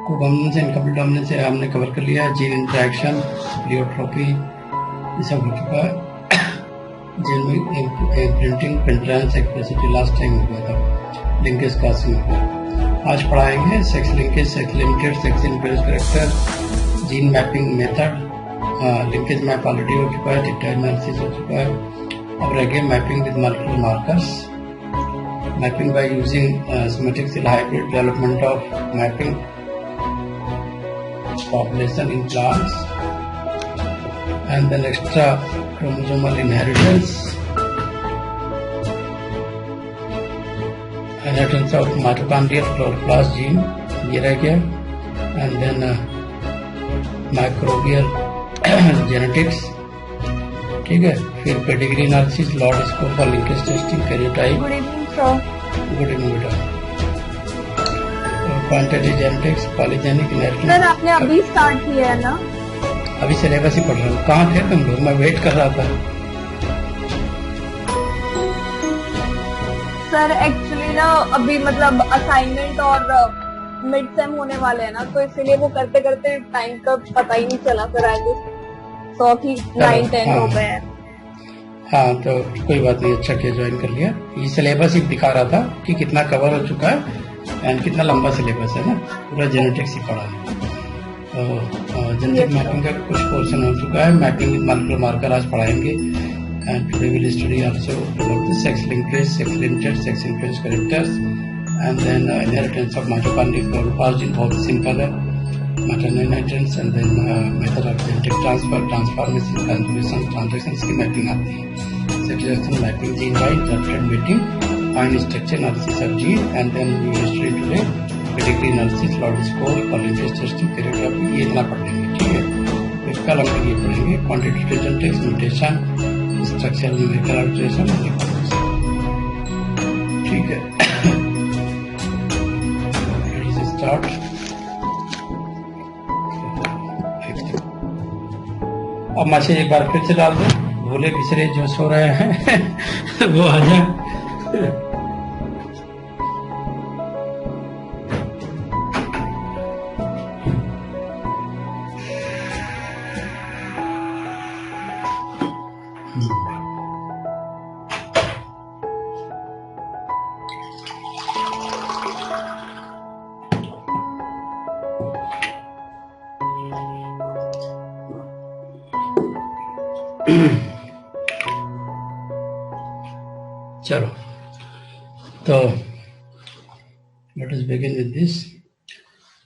Codominance incomplete dominance से हमने cover कर लिया है। जीन इंटरेक्शन, प्लियोट्रोपी, ये सब हो चुका है। जीन में प्रिंटिंग, पेंट्रांस, एक्सप्रेसिटी लास्ट टाइम हो गया था, लिंकेज क्रॉसिंग हो गया। आज पढ़ाएंगे sex linkage, sex limited, sex inclusive character, gene mapping method. Linkage map already हो चुका है, डेटा एनालिसिस हो चुका है। अब रह गया mapping with multiple markers, mapping by using somatic cell hybrid, development of mapping population in plants, and then extra chromosomal inheritance of mitochondrial chloroplast gene, ये रह गया, and then microbial genetics, ठीक है। फिर pedigree analysis, LOD score for linkage testing, karyotype. Good evening sir. Good evening बेटा। Quantitative genetics, polygenic inheritance. Sir आपने अभी start किया है ना? अभी सिलेबस ही पढ़ रहा हूँ। कहाँ थे तुम लोग? मैं वेट कर रहा था। सर एक्चुअली ना अभी मतलब असाइनमेंट और मिड सेम होने वाले हैं ना, तो इसीलिए वो करते करते टाइम का पता ही नहीं चला। फिर आज 9-10 हो गए हैं। हाँ तो कोई बात नहीं, अच्छा किया ज्वाइन कर लिया। ये सिलेबस ही दिखा रहा था कि कितना कवर हो चुका है एंड कितना लंबा सिलेबस है ना, पूरा जेनेटिक्स ही पढ़ा है। तो जेनेटिक मैपिंग का कुछ पोर्शन हो चुका है। मैपिंग विद मल्टीपल मार्कर आज पढ़ाएंगे, and today will study also about the sex linkage, sex limited, sex inclusive characters, and then inheritance of mitochondrial chloroplast gene, बहुत सिंपल है, maternal inheritance, and then method of genetic transfer, transformation, conjugation, transactions की mapping आती है। Sexual mapping, gene by interrupted mating, fine structure analysis of gene, and then we will study today pedigree analysis, lord score, linkage testing, karyotyping, ये इतना पढ़ लेंगे, ठीक है। फिर कल हम ये पढ़ेंगे quantitative genetics, mutation, structural numerical alteration, ठीक है। Let's start. अब मैसेज एक बार फिर से डाल दो, भूले बिसरे जो सो रहे हैं वो आ जाए। चलो तो let us begin with this.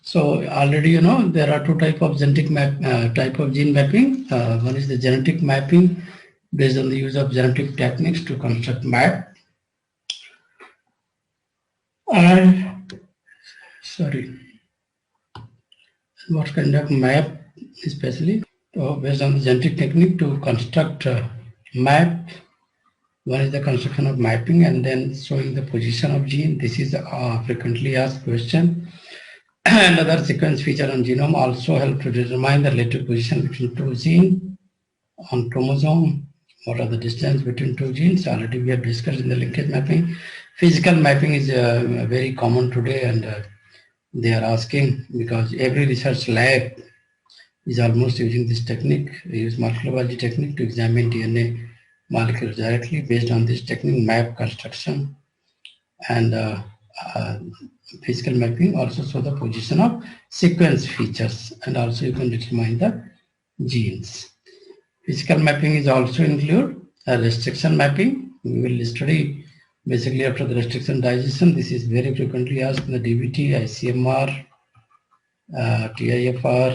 So already you know there are two type of genetic gene mapping. One is the genetic mapping based on the use of genetic techniques to construct map, and what kind of map especially, so based on the genetic technique to construct map. One is the construction of mapping and then showing the position of gene. This is a frequently asked question. Another sequence feature on genome also help to determine the relative position between two genes on chromosome. What are the distance between two genes? Already we have discussed in the linkage mapping. Physical mapping is very common today, and they are asking because every research lab is almost using this technique. They use molecular biology technique to examine DNA molecules directly. Based on this technique, map construction and physical mapping also show the position of sequence features, and also you can determine the genes. Physical mapping is also include restriction mapping. We will study basically after the restriction digestion. This is very frequently asked in the DBT, ICMR, TIFR,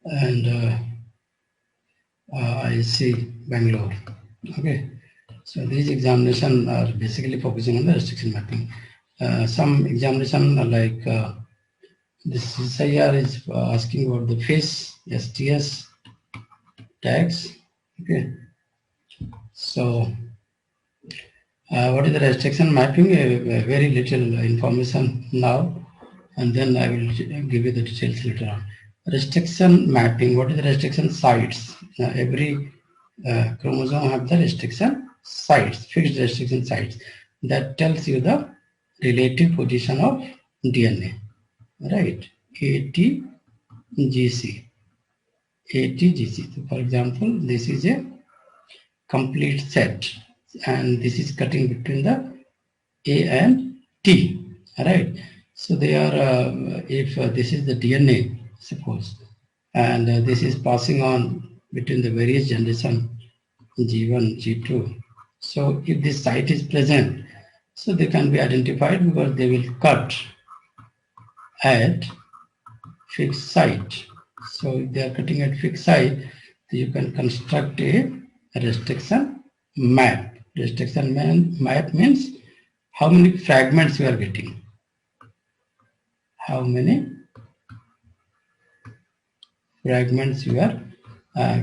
and IC Bangalore. Okay, so these examinations are basically focusing on the restriction mapping. Some examination like this SIR is asking about the FISH, STS tags. Okay, so what is the restriction mapping? Very little information now, and then I will give you the details later on. Restriction mapping. What is the restriction sites? Every chromosome have the restriction sites, fixed restriction sites that tells you the relative position of DNA. right? ATGC. So for example, this is a complete set, and this is cutting between the A and T, right? So they are, if this is the DNA, suppose, and this is passing on between the various generation G1, G2. So if this site is present, so they can be identified because they will cut at fixed site. So if they are cutting at fixed site, you can construct a restriction map. Restriction map means how many fragments you are getting. How many fragments you are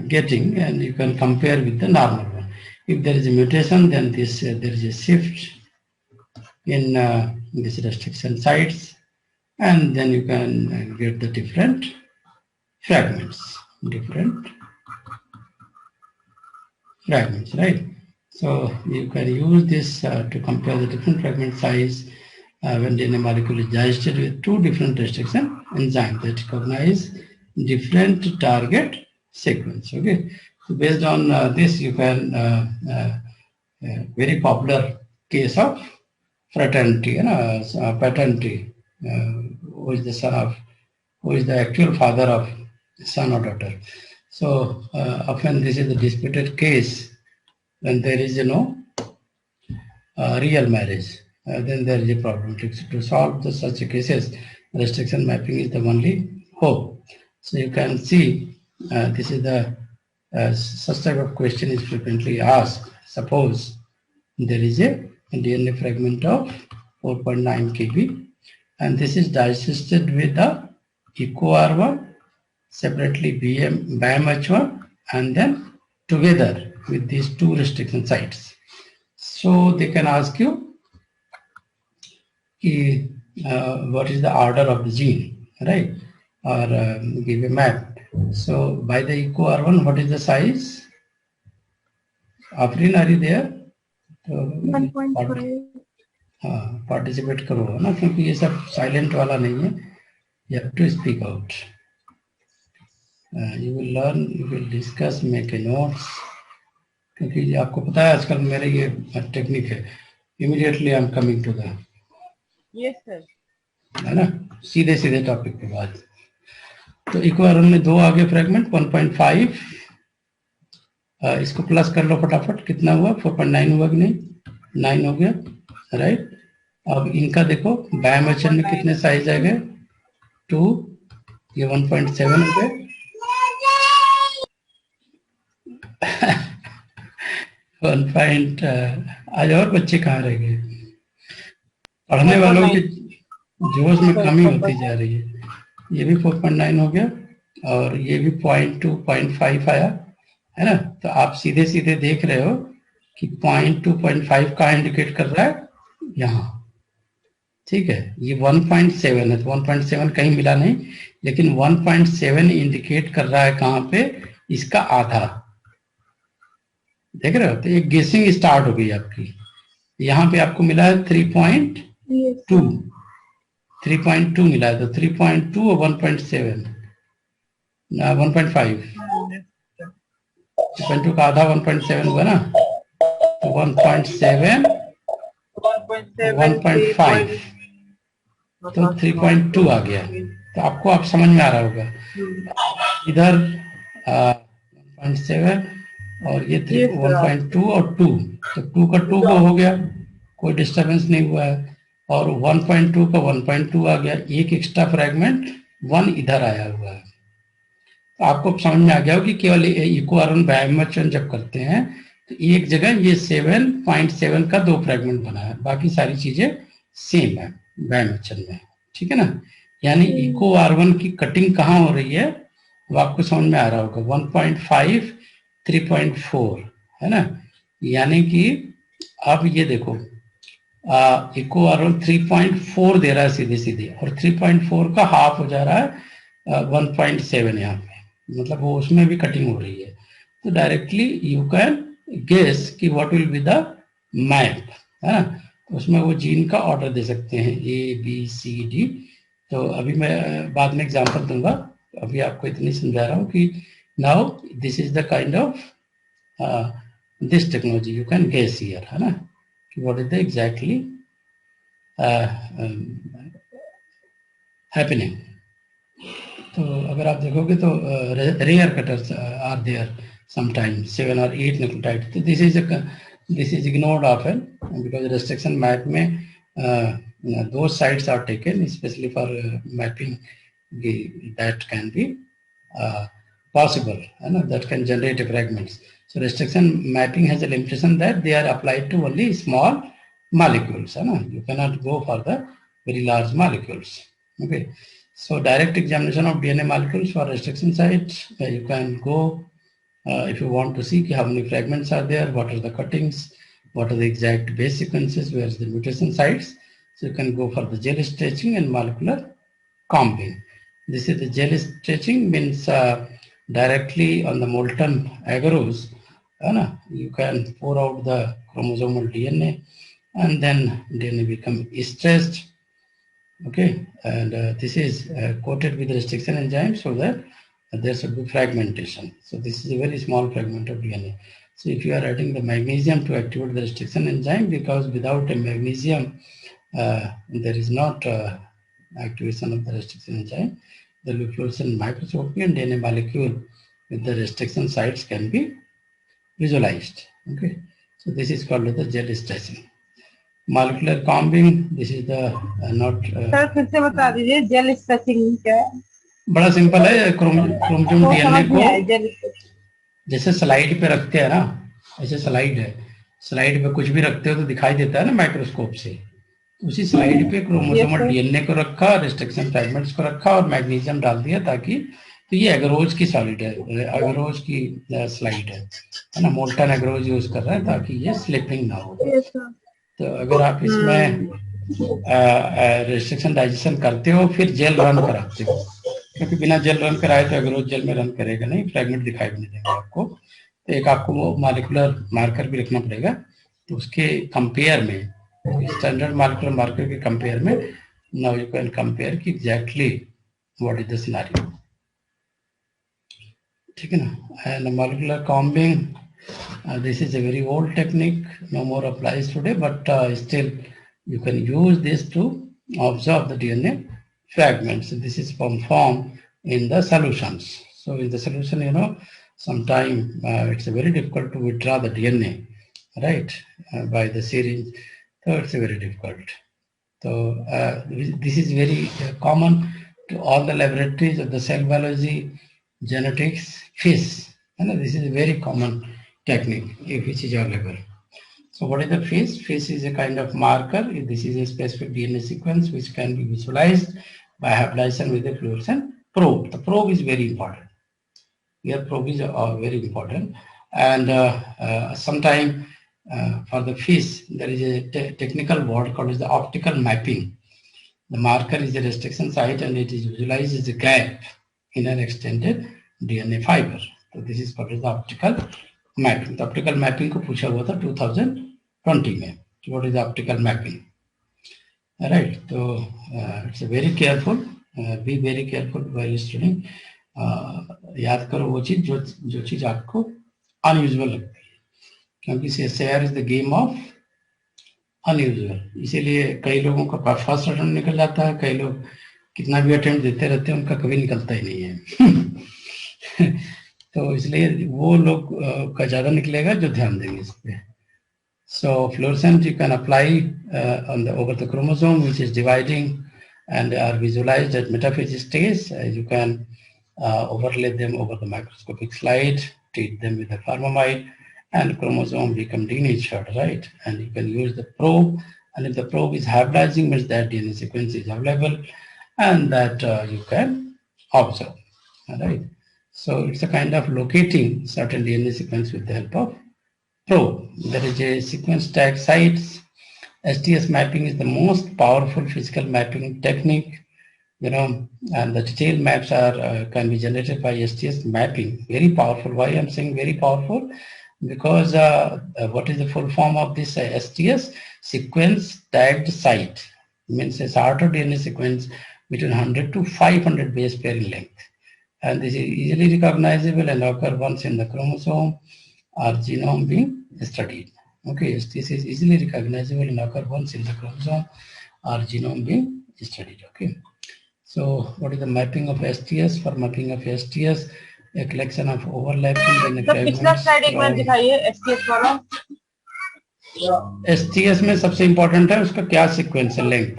getting, and you can compare with the normal one. If there is a mutation, then this there is a shift in this restriction sites, and then you can get the different fragments, right? So you can use this to compare the different fragment size when DNA molecule is digested with two different restriction enzymes that recognize different target sequence. Okay, so based on this, you can very popular case of fraternity, paternity, who is the son of, who is the actual father of son or daughter. So often this is the disputed case when there is real marriage. Then there is a problem. To solve such cases, restriction mapping is the only hope. So you can see this is the such type of question is frequently asked. Suppose there is a DNA fragment of 4.9 kb, and this is digested with the EcoR1, separately BMH1, and then together with these two restriction sites. So they can ask you what is the order of the gene, right? Or give a map. So by the EcoR1, what is the size? Afrin, are you there? 1.5. हाँ, participate करो ना, क्योंकि ये सब silent वाला नहीं है. You have to speak out. You will learn, you will discuss, make a notes. क्योंकि आपको पता है आजकल मेरे ये टेक्निक है. Immediately I am coming to the. Yes sir. है ना, सीधे सीधे टॉपिक पे बात. तो इक्वारन में दो आगे फ्रेगमेंट 1.5, इसको प्लस कर लो फटाफट. कितना हुआ? 4.9 हुआ कि नहीं? 9 हो गया, राइट. अब इनका देखो, बायोमेचन में कितने साइज आ गए? 2, ये 1.7 हो गए. 1. आज और बच्चे कहाँ रह गए? पढ़ने वालों की जोश में कमी होती जा रही है. ये भी 4.9 हो गया, और ये भी 0.2, 0.5 आया, है ना. तो आप सीधे सीधे देख रहे हो कि 0.2, 0.5 का इंडिकेट कर रहा है यहाँ. ठीक है, ये 1.7 है, तो 1.7 कहीं मिला नहीं, लेकिन 1.7 इंडिकेट कर रहा है कहाँ पे? इसका आधा. देख रहे हो? तो एक गेसिंग स्टार्ट हो गई आपकी. यहाँ पे आपको मिला है 3.2, 3.2 मिला है, तो 3.2 और 1.7, 1.5, 3.2 का आधा 1.7 हुआ ना, तो 1.7, 1.5, तो 3.2 आ गया. तो आपको आप समझ में आ रहा होगा. इधर 1.7 और ये 1.2 और 2, तो 2 का 2 को हो गया, कोई डिस्टर्बेंस नहीं हुआ है. और 1.2 का 1.2 आ गया, एक एक्स्ट्रा फ्रेगमेंट 1 इधर आया हुआ है. तो आपको समझ में आ गया हो कि केवल इक्वारन बायोमेचन जब करते हैं तो एक जगह ये 7.7 का 2 फ्रेगमेंट बना है, बाकी सारी चीजें सेम है बायोमेचन में. ठीक है ना. यानी EcoR1 की कटिंग कहाँ हो रही है वो आपको समझ में आ रहा होगा. 1.5, 3.4, है ना. यानी कि अब ये देखो, EcoR1 3.4 दे रहा है सीधे सीधे, और 3.4 का हाफ हो जा रहा है 1.7 यहाँ पे, मतलब वो उसमें भी कटिंग हो रही है. तो डायरेक्टली यू कैन गेस कि what will be the map, है ना. उसमें वो जीन का ऑर्डर दे सकते हैं A, B, C, D, तो अभी मैं बाद में एग्जांपल दूंगा, अभी आपको इतनी समझा रहा हूँ कि now this is the kind of this technology you can guess here, है ना, कि what is the exactly happening. तो अगर आप देखोगे तो rare cutters are there sometimes 7 और 8 न्यूक्लियोटाइड, तो this is ignored often because restriction map में दो sites are taken specially for mapping that can be possible, that can generate fragments. So restriction mapping has a limitation that they are applied to only small molecules. You cannot go for the very large molecules. Okay. So direct examination of DNA molecules for restriction sites, you can go if you want to see how many fragments are there, what are the cuttings, what are the exact base sequences, where is the mutation sites. So you can go for the gel stretching and molecular combing. This is the gel stretching, means directly on the molten agarose, you can pour out the chromosomal DNA and then DNA become stretched. Okay, and this is coated with restriction enzyme so that there should be fragmentation. So this is a very small fragment of DNA. So if you are adding the magnesium to activate the restriction enzyme, because without a magnesium there is not activation of the restriction enzyme, the fluorescent microscopy and DNA molecule with the restriction sites can be visualized. Okay, so this is called the gel stretching. Molecular combing, this is the not sir फिर से बता दीजिए jail stretching क्या है? बड़ा simple है, chromosome DNA को jail जैसे स्लाइड पे रखते हैं ना, ऐसे स्लाइड है, स्लाइड पे कुछ भी रखते हो तो दिखाई देता है ना माइक्रोस्कोप से, उसी स्लाइड पे क्रोमोसोमल डीएनए को रखा, रिस्ट्रिक्शन फ्रैगमेंट्स को रखा और मैग्नीशियम डाल दिया, ताकि तो ये एगरोज की सॉलिड है, एगरोज की स्लाइड है ना, मोल्टन एगरोज यूज कर रहे हैं ताकि ये स्लिपिंग ना हो। तो अगर आप इसमें रिस्ट्रिक्शन डाइजेशन करते हो फिर जेल रन कराते हो, क्योंकि बिना जेल रन कराए तो एगरोज जेल में रन करेगा नहीं, फ्रैगमेंट दिखाई भी नहीं देंगे आपको। तो एक आपको वो मॉलिक्यूलर मार्कर भी रखना पड़ेगा, तो उसके कंपेयर में, स्टैंडर्ड मॉलिक्यूलर मार्कर के कंपेयर में, नाउ यू कैन कंपेयर कि exactly what is the scenario, ठीक है ना। And molecular combing, this is a very old technique, no more applies today, but still you can use this to observe the DNA fragments. This is performed in the solutions. So in the solution, you know, sometimes it's very difficult to withdraw the DNA, right, by the syringe. So it's very difficult. So this is very common to all the laboratories of the cell biology, genetics, FISH. And this is a very common technique which is available. So what is the FISH? FISH is a kind of marker. This is a specific DNA sequence which can be visualized by hybridization with a fluorescent probe. The probe is very important. Here probe is very important. And sometime for the FISH there is a technical word called as the optical mapping. The marker is a restriction site and it is visualized as a gap in an extended DNA fiber. So this is called as the optical mapping. The optical mapping को पूछा हुआ था 2020 में. What is the optical mapping? Right. So it's very careful. Be very careful while studying. याद करो वो चीज जो चीज आपको अनयूजुअल लगती है, क्योंकि CSIR is the game of unusual. इसीलिए कई लोगों का फर्स्ट अटेम्प्ट निकल जाता है, कई लोग कितना भी अटेम्प्ट देते रहते हैं उनका कभी निकलता ही नहीं है। तो इसलिए वो लोग का ज्यादा निकलेगा जो ध्यान देंगे इस पे। So fluorescent you can apply over the chromosome which is dividing and are visualized at metaphase stage. You can overlay them over the microscopic slide, treat them with a formamide, and chromosome become denatured, right? And you can use the probe, and if the probe is hybridizing, means that DNA sequence is available and that you can observe, all right? So it's a kind of locating certain DNA sequence with the help of probe. There is a sequence tag sites. STS mapping is the most powerful physical mapping technique, you know, and the detailed maps are can be generated by STS mapping. Very powerful. Why I'm saying very powerful? Because what is the full form of this STS? Sequence tagged site. Means a sort of DNA sequence between 100 to 500 base pair in length. And this is easily recognizable and occur once in the chromosome or genome being studied. Okay, STS is easily recognizable and occur once in the chromosome or genome being studied. Okay, so what is the mapping of STS? For mapping of STS, a collection of overlapping पिछला slide एक बार दिखाइए STS वाला. STS में सबसे important है उसका क्या sequence है, लेंथ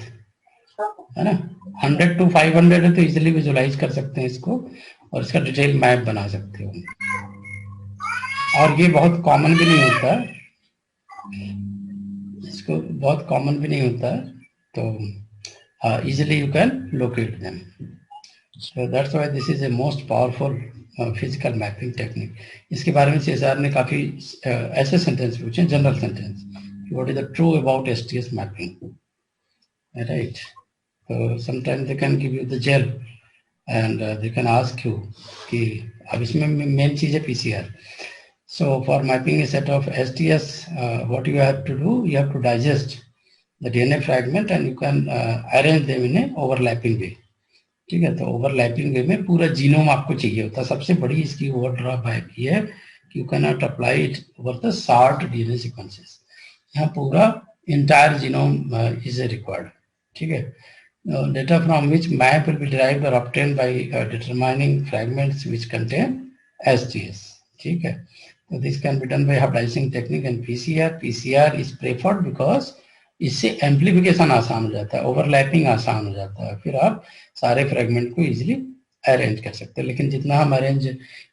है ना. 100 to 500 है तो इजिली विजुलाइज कर सकते हैं इसको और इसका डिटेल मैप बना सकते हो. और ये बहुत कॉमन भी नहीं होता, इसको बहुत कॉमन भी नहीं होता, तो easily you can locate them. So that's why this is a most powerful physical mapping technique. इसके बारे में CSIR ने काफी ऐसे सेंटेंस पूछे, general sentence, what is the true about STS mapping, right. So sometimes they can give you the gel and they can ask you कि अब इसमें मेन चीज है PCR. So for mapping a set of STS, what you have to do, you have to digest the DNA fragment and you can arrange them in a overlapping way. ठीक है, तो overlapping वे में पूरा genome आपको चाहिए होता है. सबसे बड़ी इसकी ओवरड्रॉबैक ये है कि you can not apply it over the short DNA sequences. यहाँ पूरा इंटायर जीनोम इज रिक्वायर्ड. ठीक है. Data from which map will be derived or obtained by determining fragments which contain STS. ठीक है. So this can be done by hybridizing technique and PCR. PCR is preferred because इससे amplification आसान हो जाता है, overlapping आसान हो जाता है, फिर आप सारे फ्रेगमेंट को इजीली अरेंज कर सकते हैं. लेकिन जितना हम अरेंज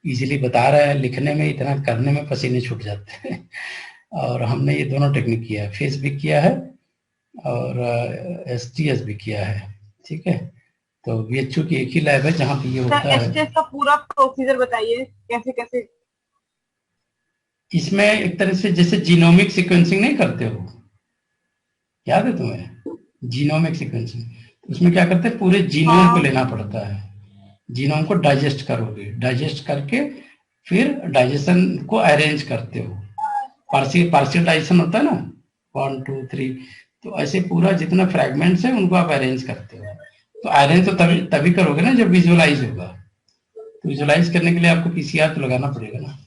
इजीली बता रहे हैं, लिखने में इतना करने में पसीने छूट जाते हैं. और हमने ये दोनों टेक्निक किया है, फेस भी किया है और STS भी किया है. ठीक है. तो BHU की एक ही लैब है जहाँ पे ये होता है. STS का पूरा प्रोसीजर बताइए, कैसे कैसे. इसमें एक तरह से जैसे जीनोमिक सीक्वेंसिंग नहीं करते हो, याद है तुम्हें जीनोमिक सीक्वेंसिंग, उसमें क्या करते हैं, पूरे जीनोम को लेना पड़ता है, जीनोम को डाइजेस्ट करोगे, डाइजेस्ट करके फिर डाइजेशन को अरेंज करते हो. पार्शियल डाइजेशन होता है ना, 1 2 3, तो ऐसे पूरा जितना फ्रैगमेंट्स है उनको आप अरेंज करते हो. तो अरेंज तो तभी करोगे ना जब विजुअलाइज होगा. तो विजुअलाइज करने के लिए आपको PCR तो लगाना पड़ेगा ना.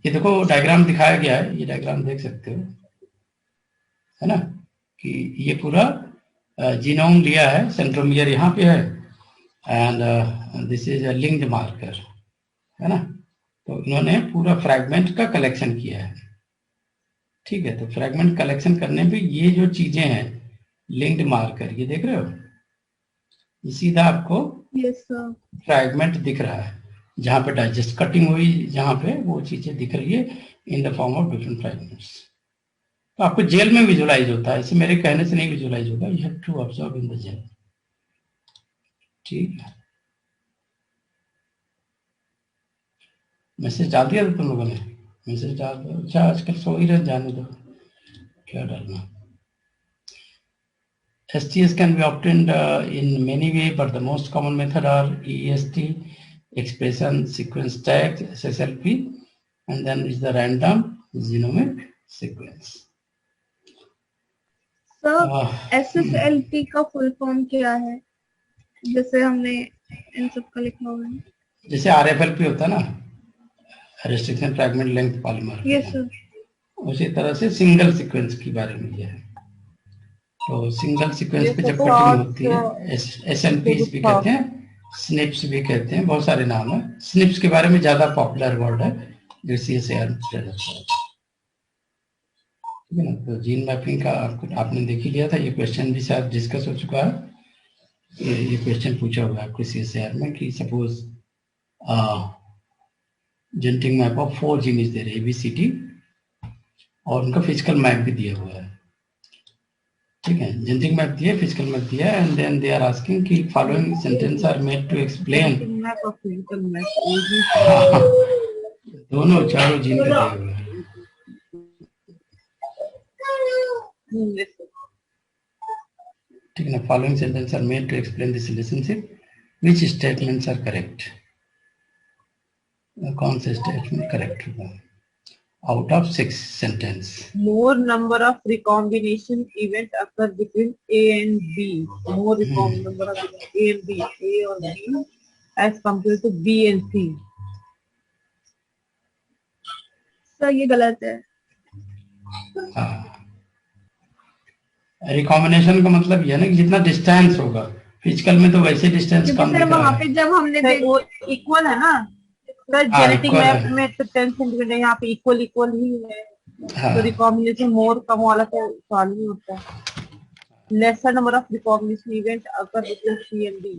ये देखो डायग्राम दिखाया गया है, ये डायग्राम देख सकते हो, है ना, कि ये पूरा जीनोम लिया है, सेंट्रोमियर यहाँ पे है and this is a linked marker, है ना. तो इन्होंने पूरा फ्रैगमेंट का कलेक्शन किया है. ठीक है. तो फ्रैगमेंट कलेक्शन करने पे ये जो चीजें हैं लिंक्ड मार्कर, ये देख रहे हो, ये सीधा आपको फ्रैगमेंट दिख रहा है जहां पे डाइजेस्ट कटिंग हुई, जहां पे वो चीजें दिख रही है in the form of different fragments. तो आपको जेल में विजुअलाइज होता है, इसे मेरे कहने से नहीं विजुअलाइज होगा, you have to observe in the gel. ठीक है. मैसेज डाल दिया था तुम लोगों ने, मैसेज डाल दो. अच्छा आजकल सो ही रहे, जाने दो, क्या डालना. STS can be obtained in many ways, but the most common method are EST, expression sequence tag, SSLP, and then is the random genomic sequence. Sir SSLP का फुल फॉर्म क्या है, जैसे हमने इन सब का लिखा हुआ है. जैसे RFLP होता है ना, restriction fragment length polymer, yes sir, उसी तरह से सिंगल सीक्वेंस के बारे में ये है. तो सिंगल सीक्वेंस पे जब कटिंग होती है, SNPs भी कहते हैं, SNPs भी कहते हैं, बहुत सारे नाम है. SNPs के बारे में ज्यादा पॉपुलर वर्ड है जो CSIR में चल जाता है. ठीक है ना. तो जीन मैपिंग का आपने देख ही लिया था, ये क्वेश्चन भी शायद डिस्कस हो चुका है. ये क्वेश्चन पूछा हुआ है आपको CSIR में कि suppose genetic map of 4 genes दे रहे ABCD और उनका फिजिकल मैप भी दिया हुआ है. ठीक है. जेनेटिक मैप दिया, फिजिकल मैप दिया, and then they are asking कि following sentence are made to explain. दोनों चारों जीन का दिया हुआ है. ठीक है ना. Following sentence are made to explain this relationship, which statements are correct. कौन से स्टेटमेंट करेक्ट होगा. out of 6 sentence. More number of recombination event occur between A and B. More number of A and B, A or B, as compared to B and C. Sir ये गलत है। Recombination का मतलब ये है ना कि जितना डिस्टेंस होगा, फिजिकल में तो वैसे डिस्टेंस कम क्योंकि दिख सर रहा वहाँ है। पे जब हमने सर वो इक्वल है ना सर, हाँ, जेनेटिक equal मैप है। में तो 10 सेंटीमीटर, यहाँ पे इक्वल इक्वल ही है। हाँ, तो रिकॉम्बिनेशन मोर कम वाला तो सवाल नहीं होता है। Lesser number of recombination event अगर between C and D,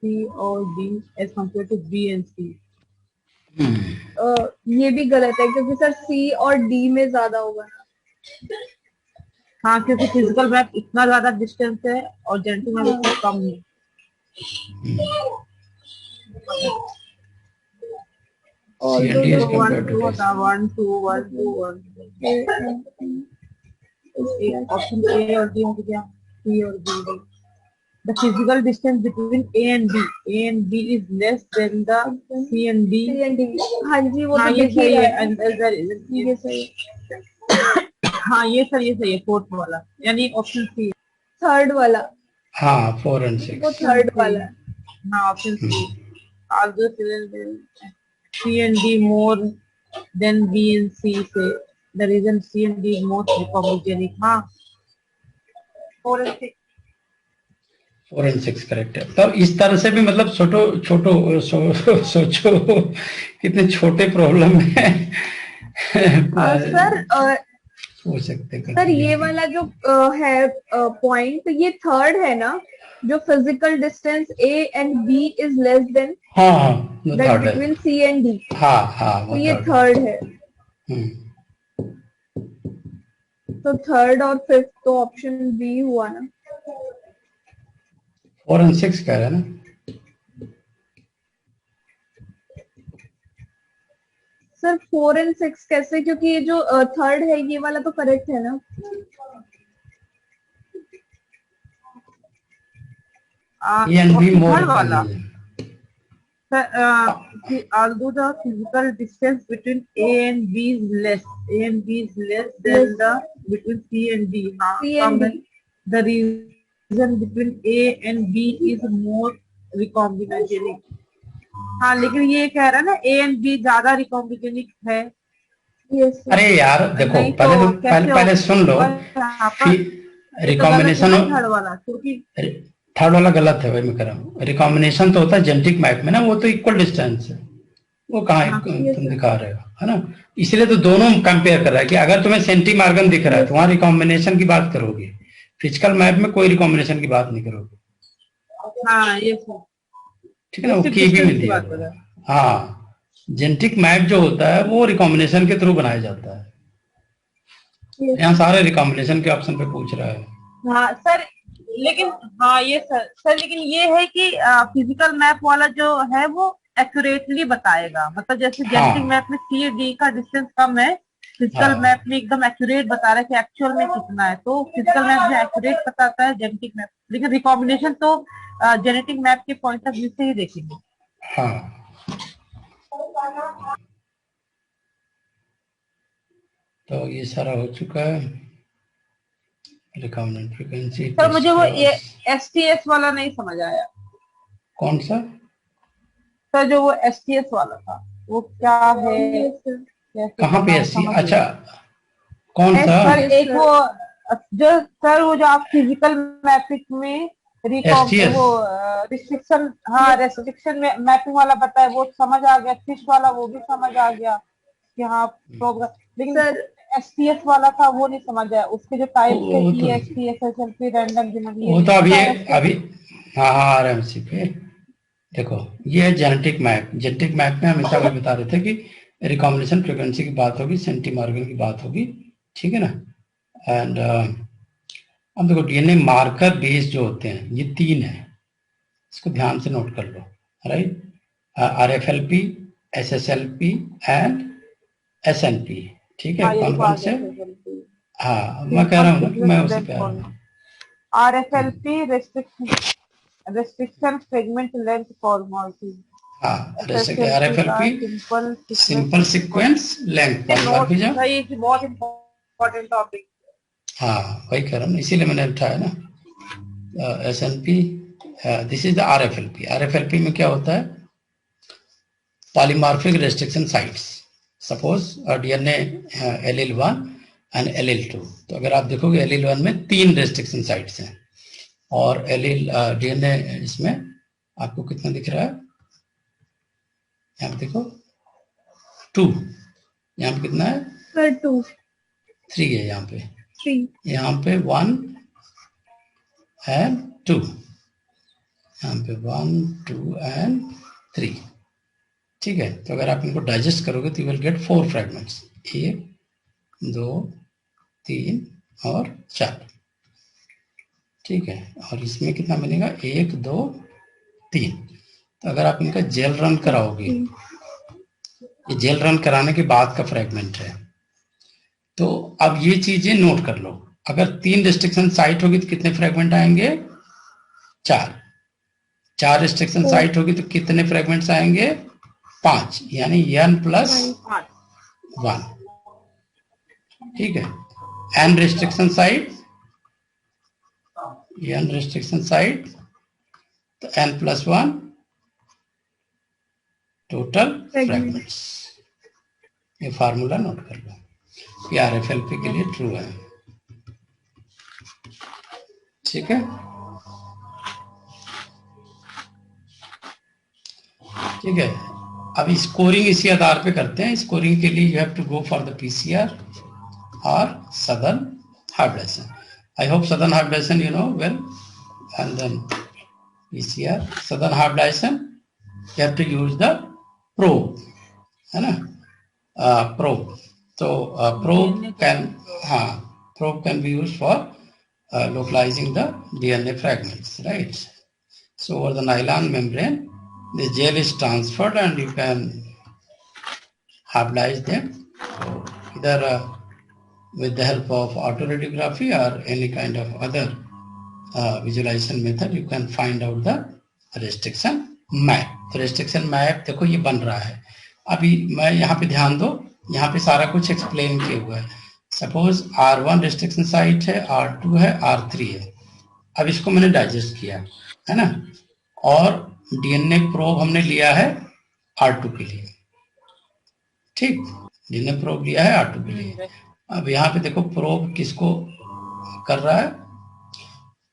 C और D as compare to B and C. ये भी गलत है क्योंकि सर सी और डी में ज्यादा होगा ना। हाँ, क्योंकि फिजिकल मैप इतना ज्यादा डिस्टेंस है और जेनेटिक मैप इतना कम है। C and D is compared to One, this. one, two, one, two, one. Option A और डी हो गया, सी और D. The physical distance between A and B is less than the C and D. C and D, हाँ जी वो हाँ तो ये दिख ही सही रहा है, है। ये सही है। हाँ ये सही है, फोर्थ वाला यानी ऑप्शन सी। थर्ड वाला, हाँ, 4 and वो 6. थर्ड वाला है। हाँ option C. Although C and D more than B and C से, the reason C and D is more recombinogenic। हाँ 4 and 6। 4 and 6 करेक्ट है। तो इस तरह से भी मतलब सोचो कितने छोटे प्रॉब्लम है। सर हो सकते सर ये वाला जो है पॉइंट, ये थर्ड है ना, जो physical distance A and B is less than हाँ हाँ that between C and D. हाँ हाँ तो ये थर्ड है। तो थर्ड और फिफ्थ तो ऑप्शन बी हुआ ना। 4 and 6 कह रहे हैं ना। सर 4 एंड 6 कैसे, क्योंकि ये जो थर्ड है ये वाला तो करेक्ट है ना। E and B more third वाला। recombinant. Although the physical distance between A and B is less, A and B is less than the between C and D. हाँ, C and D. The reason between A and B is more recombinogenic। हाँ लेकिन ये कह रहा है ना A and B ज्यादा recombinogenic है। यस अरे यार देखो, पहले सुन लो। रिकॉम्बिनेशन थर्ड वाला, क्योंकि थर्ड वाला गलत है, वही मैं कह रहा हूँ। रिकॉम्बिनेशन तो होता है जेनेटिक मैप में ना, वो तो इक्वल डिस्टेंस है। वो कहाँ तुम दिखा रहे हो, है ना। इसलिए तो दोनों कंपेयर कर रहा है कि अगर तुम्हें सेंटीमार्गन दिख रहा है तो वहां रिकॉम्बिनेशन की बात करोगे, फिजिकल मैप में कोई रिकॉम्बिनेशन की बात नहीं करोगे। हाँ ये ठीक है ना, वो की भी मिल दिया। हाँ, जेनेटिक मैप जो होता है वो रिकॉम्बिनेशन के थ्रू बनाया जाता है। यहाँ सारे रिकॉम्बिनेशन के ऑप्शन पे पूछ रहा है। हाँ सर, लेकिन हाँ ये सर लेकिन ये है कि फिजिकल मैप वाला जो है वो एक्यूरेटली बताएगा। मतलब जैसे जेनेटिक मैप में सी डी का डिस्टेंस कम है, फिजिकल मैप में एकदम एक्यूरेट बता रहा है कि एक्चुअल में कितना है। तो फिजिकल मैप में एक्यूरेट बताता है जेनेटिक मैप, लेकिन रिकॉम्बिनेशन तो जेनेटिक मैप के पॉइंट ऑफ व्यू से ही देखेंगे। हाँ, तो ये सारा हो चुका है। Recombinant frequency. सर मुझे वो ये STS वाला नहीं समझ आया। कौन सा सर? जो वो STS वाला था वो क्या है? कहाँ पे SC? अच्छा, कौन सा? सर एक वो जो सर वो जो आप फिजिकल मैपिंग में वो रिस्ट्रिक्शन, हाँ रेस्ट्रिक्शन में मैपिंग वाला बताया, वो समझ आ गया। फिश वाला वो भी समझ आ गया कि हाँ प्रोग्राम, लेकिन सर STS वाला था वो नहीं समझ आया। उसके जो टाइप थे EXT, SSLP, रैंडम जनरल, वो तो अभी हाँ RMC पे देखो, ये है जेनेटिक मैप। जेनेटिक मैप में हमेशा भी बता रहे थे कि रिकॉम्बिनेशन फ्रीक्वेंसी की बात होगी, सेंटीमार्गन की बात होगी, ठीक है ना। एंड अब देखो DNA मार्कर बेस जो होते हैं ये 3 है, इसको ध्यान से नोट कर लो, right. RFLP, SSLP and SNP, ठीक है। कौन कौन से? हाँ मैं कह रहा हूँ ना कि मैं उसी पे आ रहा हूँ। RFLP restriction fragment length morphology. हाँ, RFLP simple sequence length polymorphism बहुत इम्पोर्टेंट टॉपिक। हाँ, वही कह रहा हूँ, इसीलिए मैंने उठाया ना। SNP, this is the RFLP। RFLP में क्या होता है? Polymorphic restriction sites. Suppose DNA allele1 and allele2। तो अगर आप देखोगे allele1 में 3 रेस्ट्रिक्शन साइट्स हैं और DNA इसमें आपको कितना दिख रहा है? यहाँ पे देखो 2, यहाँ पे कितना है? 3 है यहाँ पे, 3, यहाँ पे 1 and 2, यहाँ पे 1, 2 and 3। ठीक है, तो अगर आप इनको डाइजेस्ट करोगे तो यू विल गेट 4 फ्रेगमेंट्स, 1, 2, 3 और 4। ठीक है, और इसमें कितना बनेगा? 1, 2, 3। तो अगर आप इनका जेल रन कराओगे, ये जेल रन कराने के बाद का फ्रेगमेंट है। तो अब ये चीजें नोट कर लो, अगर 3 रेस्ट्रिक्शन साइट होगी तो कितने फ्रेगमेंट आएंगे? 4 रेस्ट्रिक्शन साइट होगी तो कितने फ्रेगमेंट्स आएंगे? 5, यानी n+1। ठीक है, n रेस्ट्रिक्शन साइट तो n+1 टोटल फ्रेगमेंट्स। ये फार्मूला नोट कर लो, ये RFLP के लिए ट्रू है। ठीक है, ठीक है। अब स्कोरिंग इसी आधार पे करते हैं। स्कोरिंग के लिए you have to go for the PCR और southern hybridization. I hope southern hybridization you know well, and then PCR। Southern hybridization you have to use the probe, है ना, प्रोब। तो probe can be used for localizing the DNA fragments, right? So over the nylon membrane, the gel is transferred and you can hybridize them, either with the help of autoradiography or any kind of other visualization method. You can find out the restriction map. तो restriction map देखो ये बन रहा है। अभी मैं यहाँ पे ध्यान दो, यहाँ पे सारा कुछ एक्सप्लेन किया हुआ है। सपोज R1 रेस्ट्रिक्शन साइट है, R2 है, R3 है। अब इसको मैंने डाइजेस्ट किया है ना, और DNA प्रोब हमने लिया है R2 के लिए। ठीक, DNA प्रोब लिया है R2 के लिए। अब यहाँ पे देखो प्रोब किसको कर रहा है?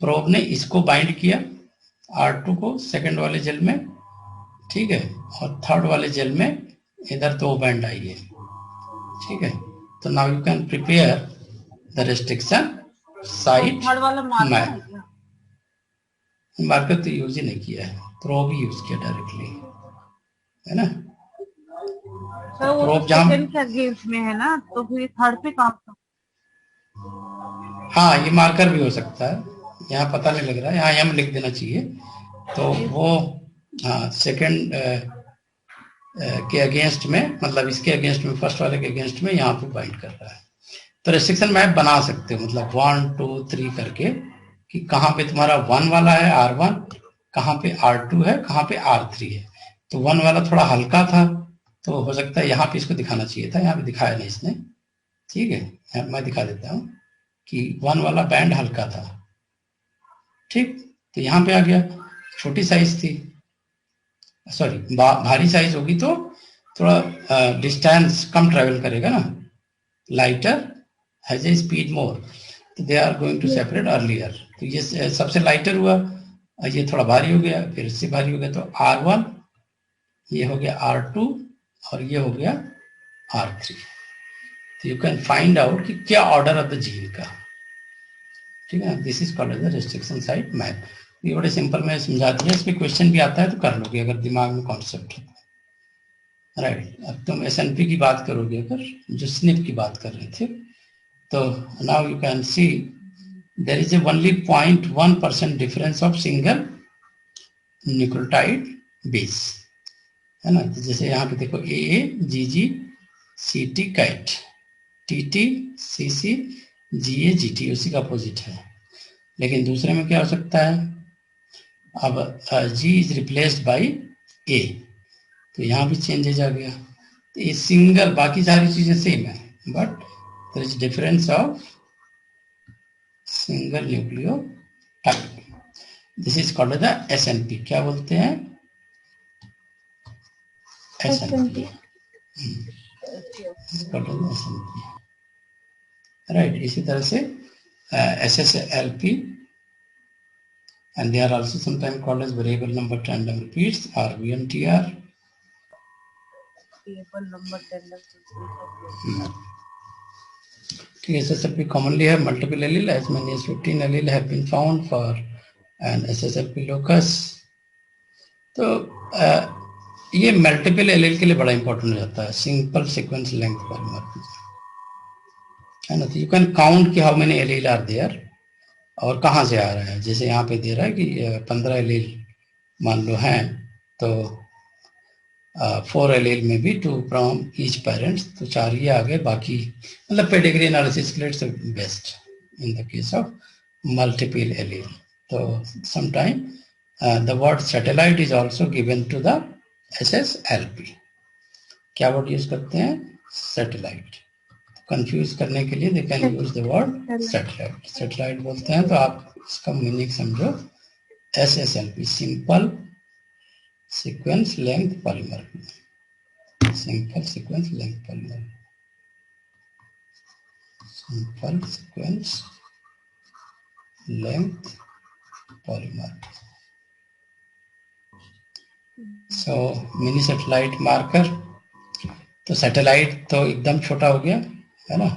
प्रोब ने इसको बाइंड किया R2 को सेकंड वाले जेल में, ठीक है, और थर्ड वाले जेल में इधर 2 बैंड आई है। ठीक है, तो now you can prepare the restriction site marker. तो यूज ही नहीं किया है, प्रोब ही यूज किया डायरेक्टली, है ना। तो वो प्रोब सेकंड के अगेंस्ट में है ना, तो फिर थर्ड पे काम। हाँ, ये मार्कर भी हो सकता है, यहाँ पता नहीं लग रहा है, यहाँ लिख देना चाहिए। तो वो हाँ, सेकंड के अगेंस्ट में, मतलब इसके अगेंस्ट में, फर्स्ट वाले के अगेंस्ट में यहाँ पे बाइंड कर रहा है। तो रेस्ट्रिक्शन मैप बना सकते हो, मतलब 1, 2, 3 करके, कि कहाँ पे तुम्हारा 1 वाला है R1, कहाँ पे R2 है, कहाँ पे R3 है। तो 1 वाला थोड़ा हल्का था, तो हो सकता है यहाँ पे इसको दिखाना चाहिए था, यहाँ पे दिखाया नहीं इसने। ठीक है, मैं दिखा देता हूँ कि 1 वाला बैंड हल्का था। ठीक, तो यहाँ पे आ गया। छोटी साइज थी, सॉरी भारी साइज होगी तो थोड़ा डिस्टेंस कम ट्रेवल करेगा ना। Lighter has a speed more, तो they are going to separate earlier. तो ये सबसे लाइटर हुआ, ये थोड़ा भारी हो गया, फिर इससे भारी हो गया, तो R1 ये हो गया R2 और ये हो गया R3। तो यू कैन फाइंड आउट कि क्या ऑर्डर ऑफ द जीन का। ठीक है, this is called as the restriction site map. ये बड़े सिंपल में समझा दिया, इस पे क्वेश्चन भी आता है तो कर लोगे अगर दिमाग में कॉन्सेप्ट है, राइट। अब तुम SNP की बात करोगे, अगर जो SNP की बात कर रहे थे, तो now you can see there is a only 0.1% difference of single nucleotide base, है ना। तो जैसे यहाँ पे देखो AA, GG, CT cat, TT, CC, GA, GT उसी का अपोजिट है। लेकिन दूसरे में क्या हो सकता है? अब G is replaced by A, तो यहाँ भी चेंजेज आ गया। तो ये सिंगल, बाकी सारी चीजें सेम है, but there is difference of single nucleotide. This is called the SNP। क्या बोलते हैं? SNP। राइट। इसी तरह से SSLP, and they are also sometimes called as variable number tandem repeats or VNTR. variable number tandem ठीक है, SSLP commonly have multiple allele, as many as 15 allele have been found for an SSLP locus. तो ये multiple allele के लिए बड़ा important हो जाता है, सिंपल सीक्वेंस लेंथ पॉलीमॉर्फिज्म, है ना। तो यू कैन काउंट कि how many allele are there और कहाँ से आ रहा है। जैसे यहाँ पे दे रहा है कि 15 एलील मान लो हैं, तो 4 एलील में भी 2 फ्रॉम ईच पेरेंट्स, तो 4 ही आ गए। बाकी मतलब पेडिग्री एनालिसिस के लिए it's best in the case of multiple allele. तो sometime the word satellite is also given to the SSLP। क्या वर्ड यूज करते हैं? सैटेलाइट। कंफ्यूज करने के लिए they can use the word satellite। Satellite बोलते हैं, तो आप इसका मीनिंग समझो SSLP, simple sequence length polymorphism. Simple sequence length polymorphism, simple sequence length polymorphism. सो मिनी सैटेलाइट मार्कर, तो सैटेलाइट तो एकदम छोटा हो गया, है ना,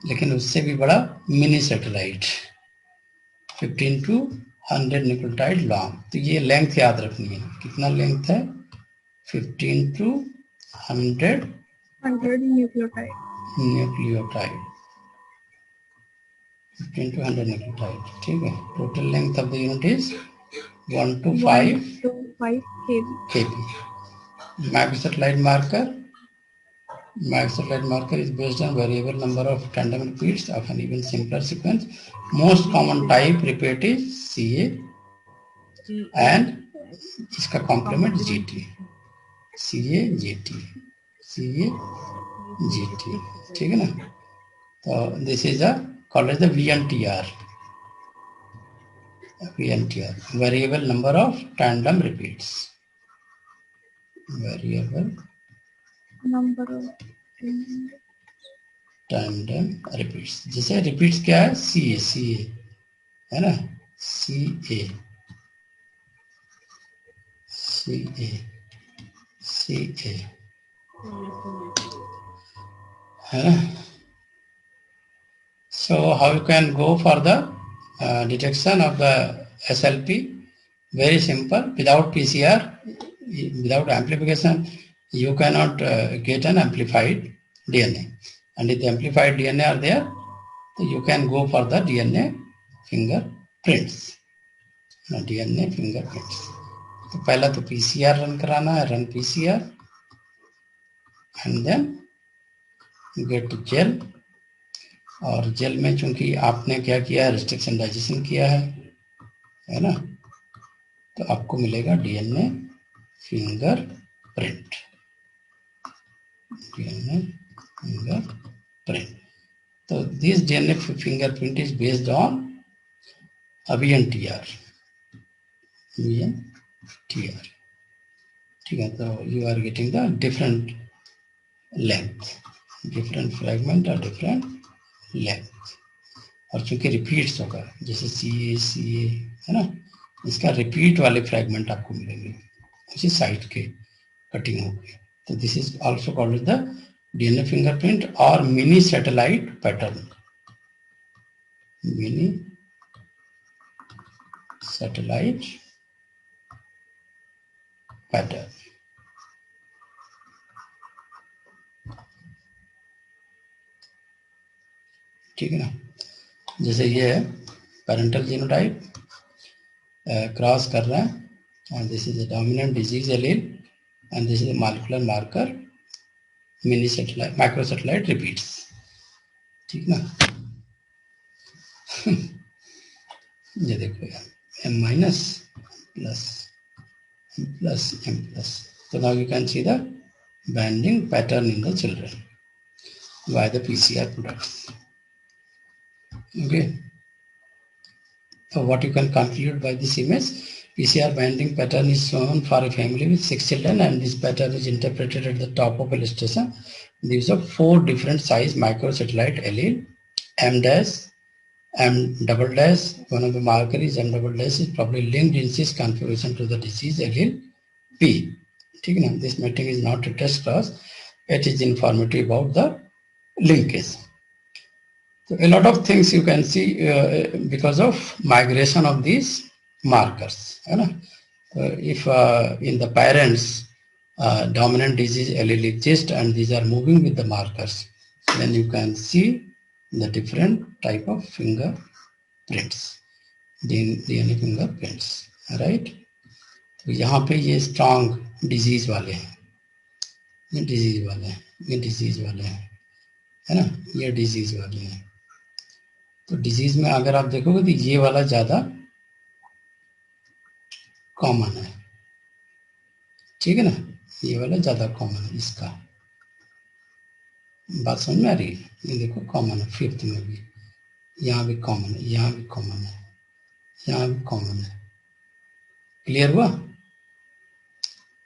लेकिन उससे भी बड़ा mini satellite 15 to 100 nucleotide long. तो ये लेंथ याद रखनी है, कितना लेंथ है? 15 to 100 न्यूक्लियोटाइड। 15 to 100 न्यूक्लियोटाइड, ठीक है। Total length of the unit is 1 to 5 kb। Microsatellite marker is based on variable number of tandem repeats of an even simpler sequence. Most common type repeat is CA and इसका complement GT। CA GT, CA GT, ठीक है ना। तो this is called as the VNTR, variable number of tandem repeats, variable number of tandem repeats. जैसे repeats क्या है? CA है ना, CA है ना। So how you can go for the detection of the SLP? Very simple. Without PCR, without amplification, you cannot get an amplified DNA. And if the amplified DNA are there, so you can go for the DNA fingerprints। DNA fingerprints। तो पहला तो PCR run कराना है, run PCR and then get gel। और jail में चूंकि आपने क्या किया, रिस्ट्रिक्शन डाइजेशन किया है ना, तो आपको मिलेगा DNA फिंगरप्रिंट, DNA fingerprint। तो this DNA fingerprint is based on VNTR, ठीक है। तो you are getting the different length, different fragment और different length। और चूंकि रिपीट्स होगा, जैसे CA है ना, इसका रिपीट वाले फ्रैगमेंट आपको मिलेंगे उसी साइट के कटिंग होगी। तो this is also called the DNA fingerprint और mini satellite pattern. Mini satellite pattern, ठीक है ना। जैसे ये है पेरेंटल जीनोटाइप क्रॉस कर रहा है, and this is a dominant disease allele, and this is a molecular marker mini satellite microsatellite repeats, ठीक ना। ये देखो यार, M- प्लस M+, तो So now you can see the banding pattern in the children by the PCR products. Okay. So what you can conclude by this image, PCR banding pattern is shown for a family with 6 children, and this pattern is interpreted at the top of illustration. These are 4 different size microsatellite allele, M dash, M double dash. One of the marker is M double dash is probably linked in cis configuration to the disease allele P. This meeting is not a test class. It is informative about the linkage. So a lot of things you can see because of migration of these markers. If in the parents dominant disease allele exists and these are moving with the markers, then you can see the different type of fingerprints, DNA fingerprints, right? तो यहाँ पे ये strong disease वाले हैं, ये disease वाले हैं, ये disease वाले हैं, है ना, ये disease वाले हैं. तो डिजीज में अगर आप देखोगे तो ये वाला ज्यादा कॉमन है, ठीक है ना, ये वाला ज्यादा कॉमन है. इसका बात समझ में आ रही है? ये देखो कॉमन है, 5th में भी, यहाँ भी कॉमन है, यहाँ भी कॉमन है, यहाँ भी कॉमन है. क्लियर हुआ?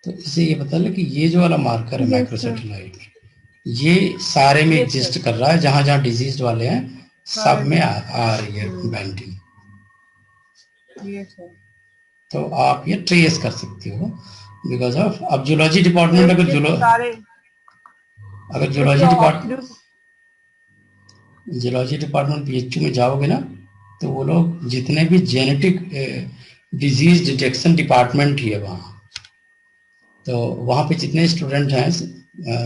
तो इससे ये पता लगे कि ये जो वाला मार्कर है माइक्रोसैटेलाइट, ये सारे में एग्जिस्ट कर रहा है. जहां जहां डिजीज वाले हैं सब में आ रही है बैंडिंग. तो आप ये ट्रेस कर सकते हो बिकॉज ऑफ, अब जूलॉजी डिपार्टमेंट अगर जूलॉजी डिपार्टमेंट PHU में जाओगे ना, तो वो लोग जितने भी जेनेटिक डिजीज डिटेक्शन डिपार्टमेंट ही है वहाँ, तो वहाँ पे जितने स्टूडेंट हैं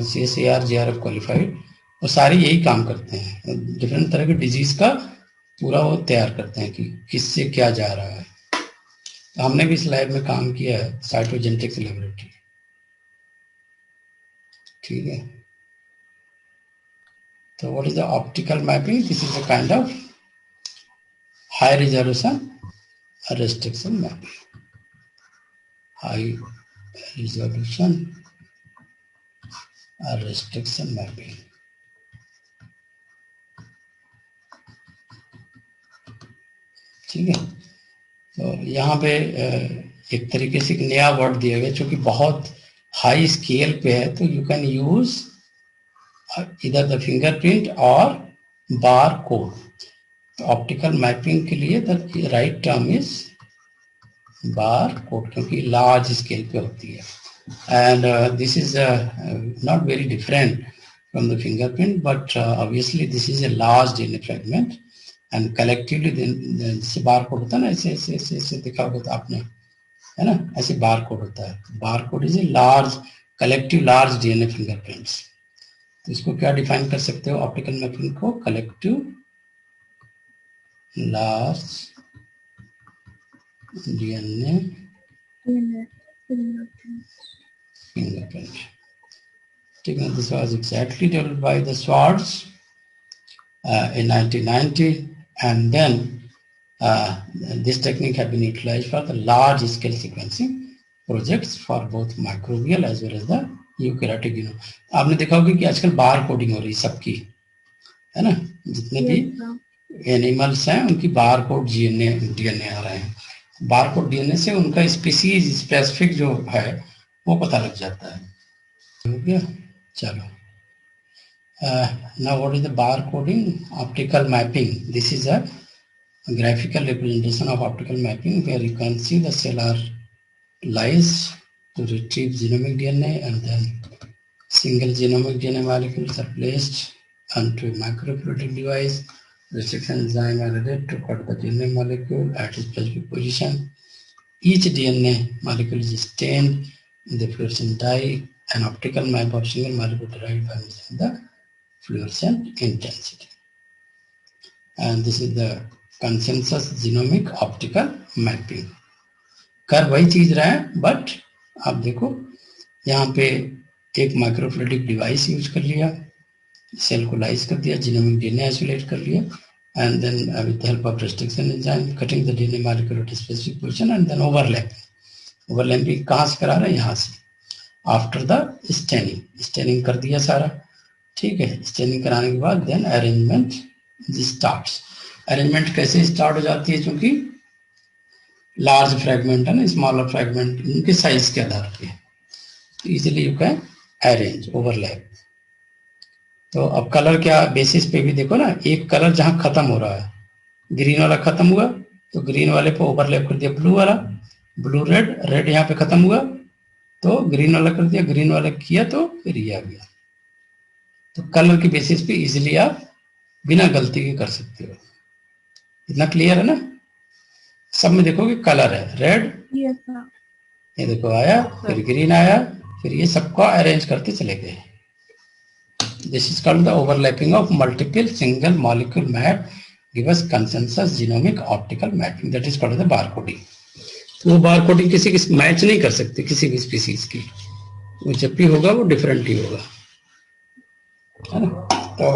CSIR JRF क्वालिफाइड, वो सारे यही काम करते हैं. डिफरेंट तरह के डिजीज का पूरा वो तैयार करते हैं कि किससे क्या जा रहा है. तो हमने भी इस लैब में काम किया है, साइटोजेनेटिक्स लेबोरेटरी, ठीक है. तो what is the optical mapping? This is a kind of high resolution restriction mapping. High resolution restriction mapping. ठीक है. तो यहाँ पे एक तरीके से एक नया वर्ड दिया गया जो कि बहुत हाई स्केल पे है. तो यू कैन यूज इधर द फिंगरप्रिंट और बार कोड. तो ऑप्टिकल मैपिंग के लिए the right term is bar code, क्योंकि लार्ज स्केल पे होती है. And this is not very different from the fingerprint, but obviously this is a large DNA fragment and collectively जैसे bar code होता है ना, ऐसे ऐसे ऐसे ऐसे देखा होगा तो आपने, है ना, ऐसे बार कोड होता है. Bar code is a large collective large DNA fingerprints. तो इसको क्या डिफाइन कर सकते हो ऑप्टिकल मैपिंग को? Collective large DNA fingerprint. This was exactly developed by the Swartz in 1990, and then this technique had been utilized for the large scale sequencing projects for both microbial as well as the eukaryotic genome. आपने देखा होगा कि आजकल बार coding हो रही है सबकी, है ना, जितने भी एनिमल्स हैं उनकी बार कोड DNA आ रहे हैं. बार कोड DNA से उनका स्पीसीज स्पेसिफिक जो है वो पता लग जाता है. हो गया, चलो. Now what is the bar coding? Optical mapping. This is a graphical representation of optical mapping where you can see the cell are lysed to retrieve genomic DNA, and then single genomic DNA molecules are placed onto a microfluidic device. Restriction enzyme are added to cut the DNA molecule at a specific position. Each DNA molecule is stained in the fluorescent dye. An optical map of single molecule derived by measuring the fluorescent intensity. And this is the consensus genomic optical mapping. कर वही चीज रहा है, but आप देखो यहाँ पे एक माइक्रोफ्लूइडिक डिवाइस यूज कर लिया, सेल को लाइज कर दिया, जीनोमिक डीएनए आइसोलेट कर लिया, and then with the help of restriction enzyme cutting the DNA molecule at a specific position and then overlapping. Overlapping कहाँ से करा रहे हैं? यहाँ से. आफ्टर द स्टेनिंग कर दिया सारा, ठीक है। स्टेनिंग कराने के बाद देन अरेंजमेंट स्टार्ट्स। अरेंजमेंट कैसे स्टार्ट हो जाती है, क्योंकि लार्ज फ्रेगमेंट है ना, स्मॉलर फ्रेगमेंट इनके साइज के आधार पे easily you can arrange overlap. तो अब कलर क्या बेसिस पे भी देखो ना, एक कलर जहां खत्म हो रहा है, ग्रीन वाला खत्म हुआ तो ग्रीन वाले पे ओवरलैप कर दिया ब्लू वाला, ब्लू रेड, रेड यहाँ पे खत्म हुआ तो ग्रीन वाला कर दिया, ग्रीन वाला किया तो फिर ये आ गया। तो कलर की बेसिस पे इजीली आप बिना गलती के कर सकते हो। इतना क्लियर है ना? सब में देखोगे कलर है, रेड यस सर। ये देखो आया, फिर ग्रीन आया, फिर ये सबको अरेंज करते चले गए। This is called the overlapping of multiple single molecule map give us consensus genomic optical mapping, that is called the barcoding. तो वो बारकोडिंग किसी की मैच नहीं कर सकते किसी भी स्पीसीज की, वो जब भी होगा वो डिफरेंट ही होगा, है ना। तो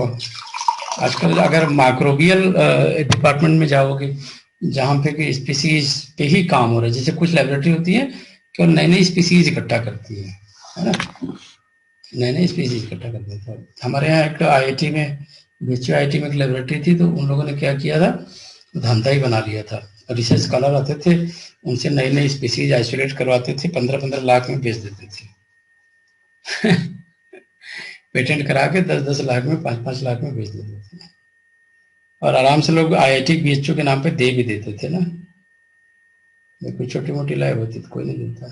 आजकल अगर माइक्रोबियल डिपार्टमेंट में जाओगे जहाँ पे स्पीसीज पे ही काम हो रहा है, जैसे कुछ लेबोरेटरी होती है कि नई नई स्पीसीज इकट्ठा करती है ना, नए नए स्पीसीज इकट्ठा करते थे। हमारे यहाँ एक आईआईटी में, बीएचयू आईआईटी में एक लेबोरेटरी थी, तो उन लोगों ने क्या किया था, धंधा ही बना लिया था। रिसर्च स्कॉलर आते थे, उनसे नई नई स्पीसीज आइसोलेट करवाते थे, 15-15 लाख में बेच देते थे पेटेंट करा के 10-10 लाख में, 5-5 लाख में बेच देते थे, और आराम से लोग आईआईटी बीएचयू के नाम पे दे भी देते थे ना। कोई छोटी मोटी लैब होती तो कोई नहीं देता।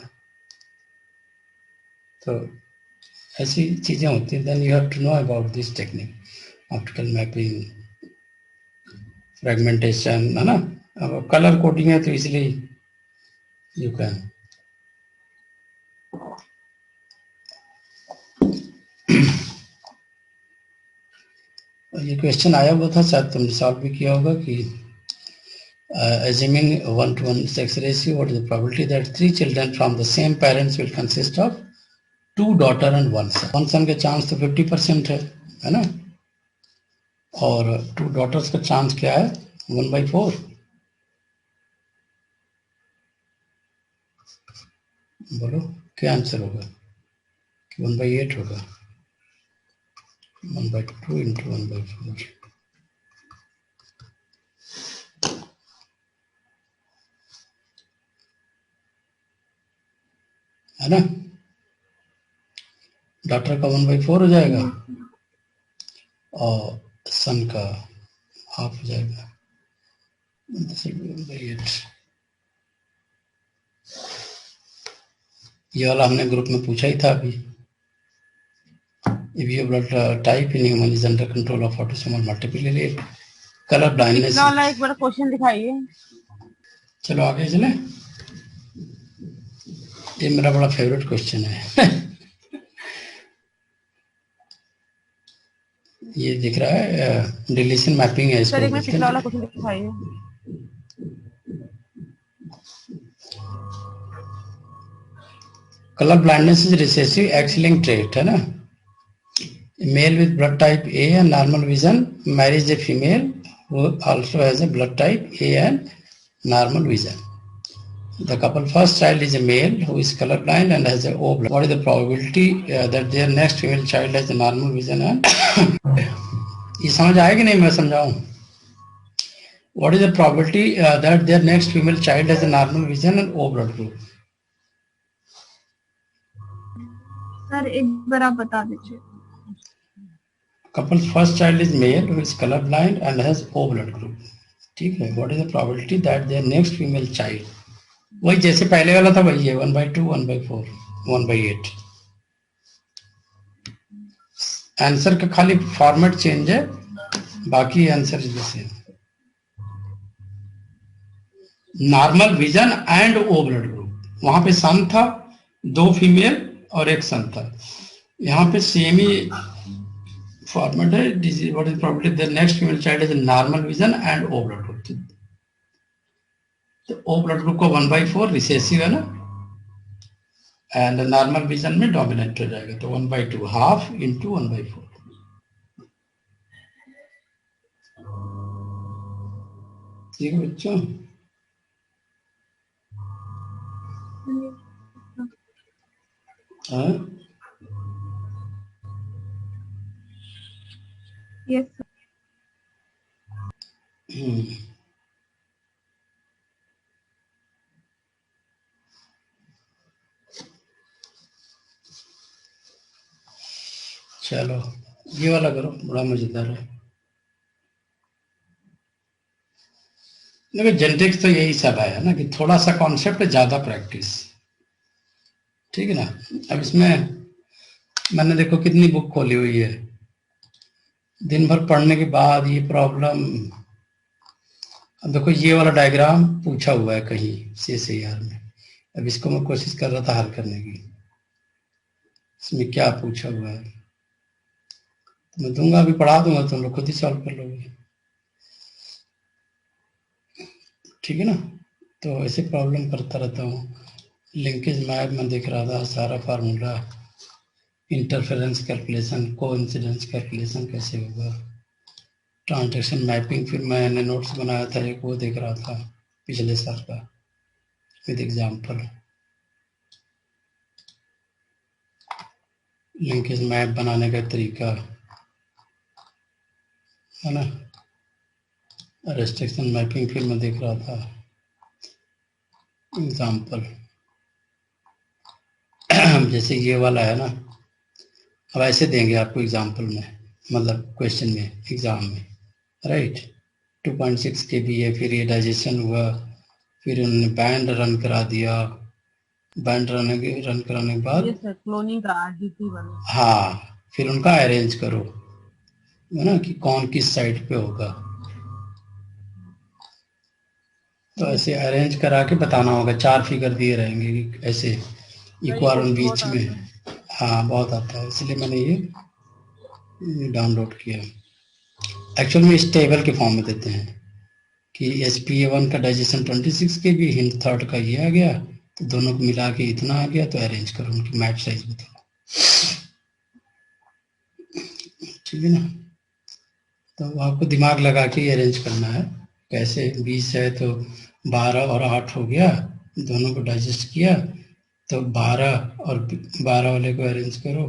तो ऐसी चीजें होती हैं। Then you have to know about this technique, optical mapping, fragmentation, है ना। अब कलर कोडिंग है तो इसलिए यू कैन। ये क्वेश्चन आया हुआ था, शायद तुमने सॉल्व भी किया होगा कि assuming 1:1 sex ratio, what is the probability that 3 children from the same parents will consist of 2 daughter and 1 son? 1 son के चांस तो 50% है ना, और 2 daughters का चांस क्या है, 1/4। बोलो क्या आंसर होगा, 1/8 होगा, 1/2 into 1/4, है ना। डॉटर का 1/4 हो जाएगा और सन का हाफ हो जाएगा, 1/8। ये वाला हमने ग्रुप में पूछा ही था अभी। If your blood type in human is under control of autosomal multiple allele, color blindness। पिछला वाला एक बड़ा क्वेश्चन दिखाइए। चलो आगे चले, ये मेरा बड़ा फेवरेट क्वेश्चन है ये दिख रहा है डिलीशन मैपिंग है इसको। सर एक मिनट पिछला वाला क्वेश्चन दिखाइए। Colour blindness is recessive x linked trait, है ना। Male with blood type A and normal vision marries a female who also has a blood type A and normal vision. The couple first child is a male who is colorblind and has a O blood. What is the probability that their next female child has a normal vision and ये समझ आएगी नहीं, मैं समझाऊं। What is the probability that their next female child has a normal vision and O blood group? Sir एक बार आप बता दीजिए। Couple's first child is male who is colorblind and has O blood group. ठीक है। What is the probability that their next female child, वही जैसे पहले वाला था वही है, 1/2, 1/4, 1/8। आंसर का खाली फॉर्मेट चेंज है, बाकी answer is the same. Normal vision and O blood group, वहां पे सन था, 2 फीमेल और 1 सन था, यहाँ पे सेम ही फॉर्मेट है। What is probability the next female child is normal vision and O blood group. तो ओ ब्लड ग्रुप को 1/4 रिसेसिव है ना, एंड नॉर्मल विजन में डोमिनेंट हो जाएगा, तो 1/2 हाफ इंटू 1/4। ठीक है बच्चों। हाँ यस हम्म, चलो ये वाला करो, बड़ा मजेदार है। देखो जेनेटिक्स तो यही सब है ना, कि थोड़ा सा कॉन्सेप्ट, ज्यादा प्रैक्टिस। ठीक है ना। अब इसमें मैंने देखो कितनी बुक खोली हुई है, दिन भर पढ़ने के बाद ये प्रॉब्लम। अब देखो ये वाला डायग्राम पूछा हुआ है कहीं CSIR में, अब इसको मैं कोशिश कर रहा था हल करने की। इसमें क्या पूछा हुआ है तो मैं दूंगा, अभी पढ़ा दूंगा, तुम लोग खुद ही सॉल्व कर लोगे। ठीक है ना। तो ऐसे प्रॉब्लम करता रहता हूँ। लिंकेज मैप में देख रहा था, सारा formula, interference calculation, coincidence calculation कैसे होगा, ट्रांजैक्शन मैपिंग, फिर मैंने नोट्स बनाया था एक, वो देख रहा था पिछले साल का विद एग्जाम्पल। लिंकेज मैप बनाने का तरीका है ना, रेस्ट्रिक्शन मैपिंग फिर मैं देख रहा था एग्जाम्पल। जैसे ये वाला है ना, अब ऐसे देंगे आपको एग्जाम्पल में, मतलब क्वेश्चन में, एग्जाम में, राइट। 2.6 KB है, फिर ये डाइजेशन हुआ, फिर उन्होंने बैंड रन करा दिया, बैंड रन कराने के बाद ये सर क्लोनिंग का RGT वाला। हाँ, फिर उनका अरेंज करो, है ना, कि कौन किस साइड पे होगा। तो ऐसे अरेंज करा के बताना होगा, 4 फिगर दिए रहेंगे कि ऐसे इक्वल बहुत बीच में। आता है। हाँ बहुत आता है, इसलिए मैंने ये डाउनलोड किया। एक्चुअल में इस टेबल के फॉर्म में देते हैं कि SPA1 का डाइजेशन 26 KB, हिंट थर्ड का ये आ गया, तो दोनों को मिला के इतना आ गया, तो अरेंज करो, उनकी मैप साइज बताओ। ठीक है ना। तो आपको दिमाग लगा के अरेंज करना है। कैसे 20 है तो 12 और 8 हो गया, दोनों को डाइजेस्ट किया, तो 12 और 12 वाले को अरेंज करो,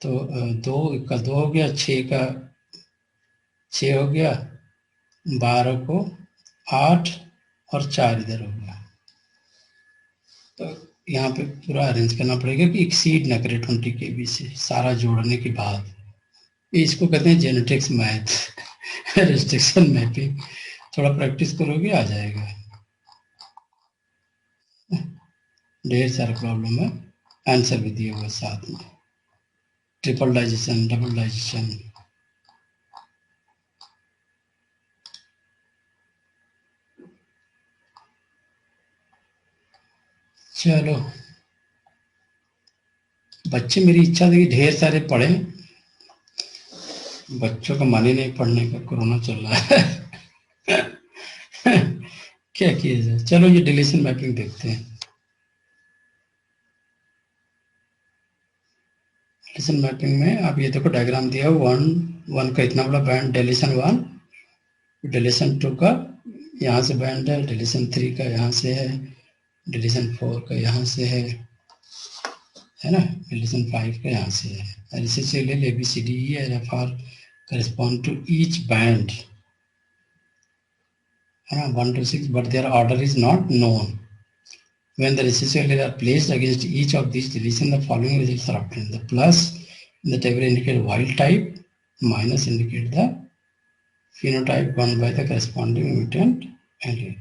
तो 2 का 2 हो गया, 6 का 6 हो गया, 12 को 8 और 4 इधर हो गया। तो यहाँ पे पूरा अरेंज करना पड़ेगा कि एक्सीड ना करे 20 KB से, सारा जोड़ने के बाद। इसको कहते हैं जेनेटिक्स मैथ, रेस्ट्रिक्शन मैपिंग। थोड़ा प्रैक्टिस करोगे आ जाएगा। ढेर सारे प्रॉब्लम है, आंसर भी दिए हुए साथ में, ट्रिपल डाइजेशन, डबल डाइजेशन। चलो, बच्चे मेरी इच्छा थी कि ढेर सारे पढ़ें, बच्चों का मन ही नहीं पढ़ने का, कोरोना चल रहा है। क्या किया जाए। चलो ये डिलीशन मैपिंग देखते हैं। डिलीशन मैपिंग में आप ये देखो डायग्राम दिया, 1 का इतना बड़ा बैंड, डिलीशन 1, डिलीशन 2 का यहाँ से बैंड है, डिलीशन 3 का यहाँ से है, डिलीशन 4 का यहाँ से है ना, डिलीशन 5 का यहाँ से है। recessive ABCDE and FR correspond to each band, 1 to 6, but their order is not known. When the recessive alleles are placed against each of these deletions, the following results are obtained. The plus in the table indicate wild type, minus indicate the phenotype one by the corresponding mutant allele.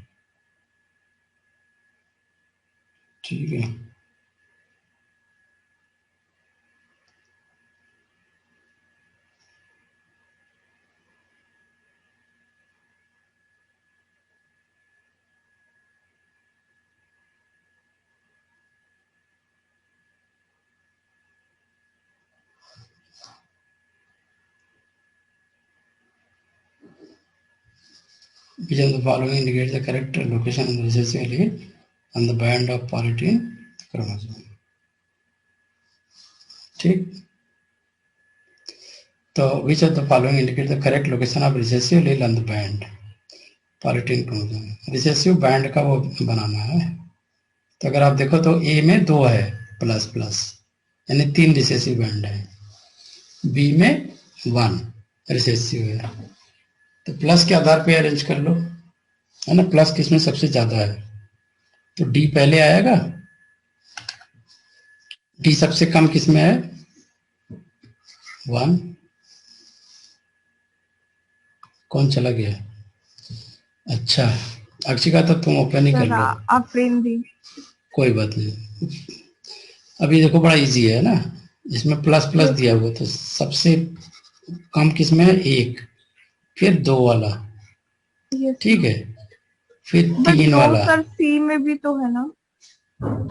ठीक है। Which of the following indicates the correct location of the recessive allele on the band of polytene chromosome? ठीक, तो which of the following indicates the correct location of recessive allele on the band polytene chromosome? recessive band का वो बनाना है। तो अगर आप देखो तो A में 2 है प्लस प्लस, यानी 3 रिसेसिव बैंड है, B में 1, रिसेसिव है, तो प्लस के आधार पे अरेंज कर लो, है ना। प्लस किसमें सबसे ज्यादा है, तो डी पहले आएगा। डी सबसे कम किसमें है, 1। कौन चला गया, अच्छा अक्षिका, तो तुम ओपन ही कर सर लो। आफरीन दी। कोई बात नहीं, अभी देखो बड़ा इजी है ना, इसमें प्लस प्लस दिया हुआ, तो सबसे कम किसमें है, 1, फिर 2 वाला, ठीक है, फिर 3 वाला, सर सी में भी तो है ना।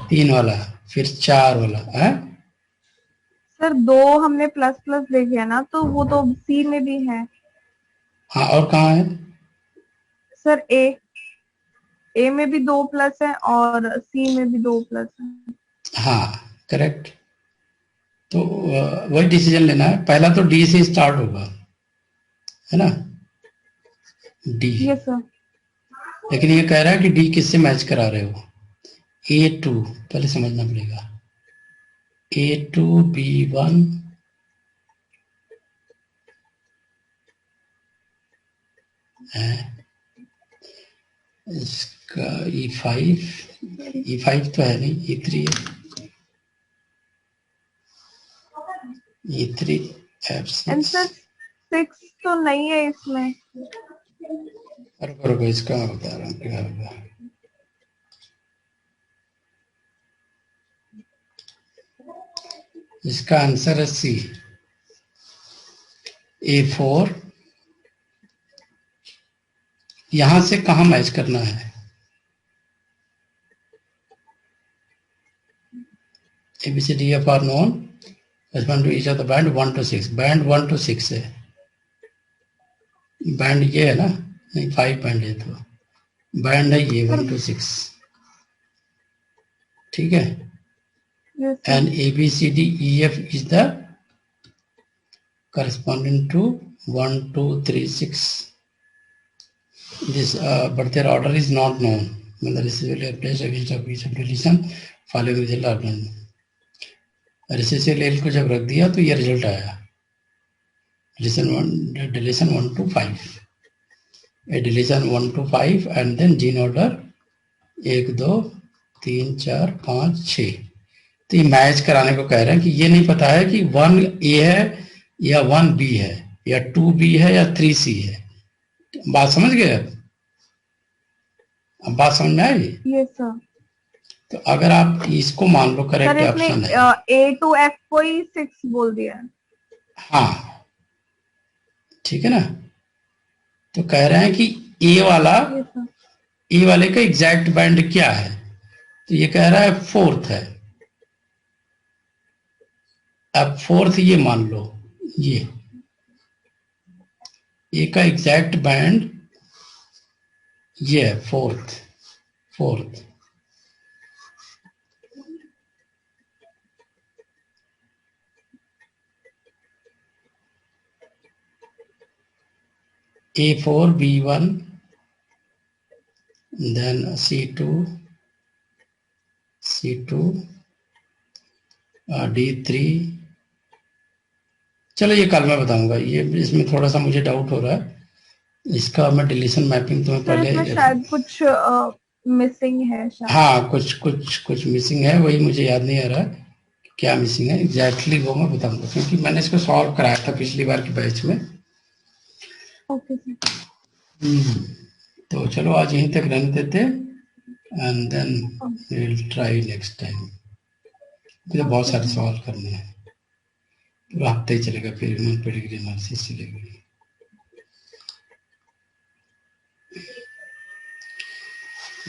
3 वाला, फिर 4 वाला है। सर 2 हमने प्लस प्लस देखे है ना, तो वो तो सी में भी है। हाँ, और कहाँ है, सर ए में भी 2 प्लस है और सी में भी 2 प्लस है। हाँ करेक्ट। तो वही डिसीजन लेना है, पहला तो डी से स्टार्ट होगा, है ना, डी। Yes sir. लेकिन ये कह रहा है कि डी किससे मैच करा रहे हो, A2, पहले समझना पड़ेगा, A2 B1 है, इसका E5 तो है नहीं, E3 है, E3 F6। आंसर 6 तो नहीं है इसमें। रुको इसका मैं बता रहा हूँ क्या होगा। इसका आंसर है सी, A4। यहां से कहा मैच करना है, ABCDF are known correspond to each of the band 1 to 6, band 1 to 6 है, बैंड ये है ना, नहीं 5 बैंड है, तो बैंड है ये 1 to 6, ठीक है। And ABCDEF is the corresponding to 1 2 3 6, this but their order is not known when the recessive layer placed against a piece of deletion following result are known। Recessive layer को जब रख दिया तो ये रिजल्ट आया, deletion 1 to 5, deletion 1 to 5 and then gene order 1 2 3 4 5 6। तो ये match कराने को कह रहे हैं कि ये नहीं पता है कि 1A है या 1B है या 2B है या 3C है। बात समझ गए, अब बात समझ में आई। Yes sir. तो अगर आप इसको मान लो करेक्ट ऑप्शन है, A to F को ही 6 बोल दिया है। हाँ ठीक है ना। तो कह रहे हैं कि ए वाले का एग्जैक्ट बैंड क्या है, तो ये कह रहा है 4th है। अब 4th ये मान लो, ये ए का एग्जैक्ट बैंड ये है 4th। A4 B1 then C2 D3। चलो ये कल मैं बताऊंगा, ये इसमें थोड़ा सा मुझे डाउट हो रहा है, इसका मैं डिलीशन मैपिंग तुम्हें पहले शायद कुछ मिसिंग है शायद। हाँ कुछ मिसिंग है, वही मुझे याद नहीं आ रहा क्या मिसिंग है एग्जैक्टली, वो मैं बताऊंगा क्योंकि मैंने इसको सॉल्व कराया था पिछली बार की बैच में। ओके तो चलो आज यहीं तक रहने देते and then we will try next time. मुझे बहुत सारे सवाल करने हैं, पूरा हफ्ता ही चलेगा, फिर पेडिग्री एनालिसिस चलेगी।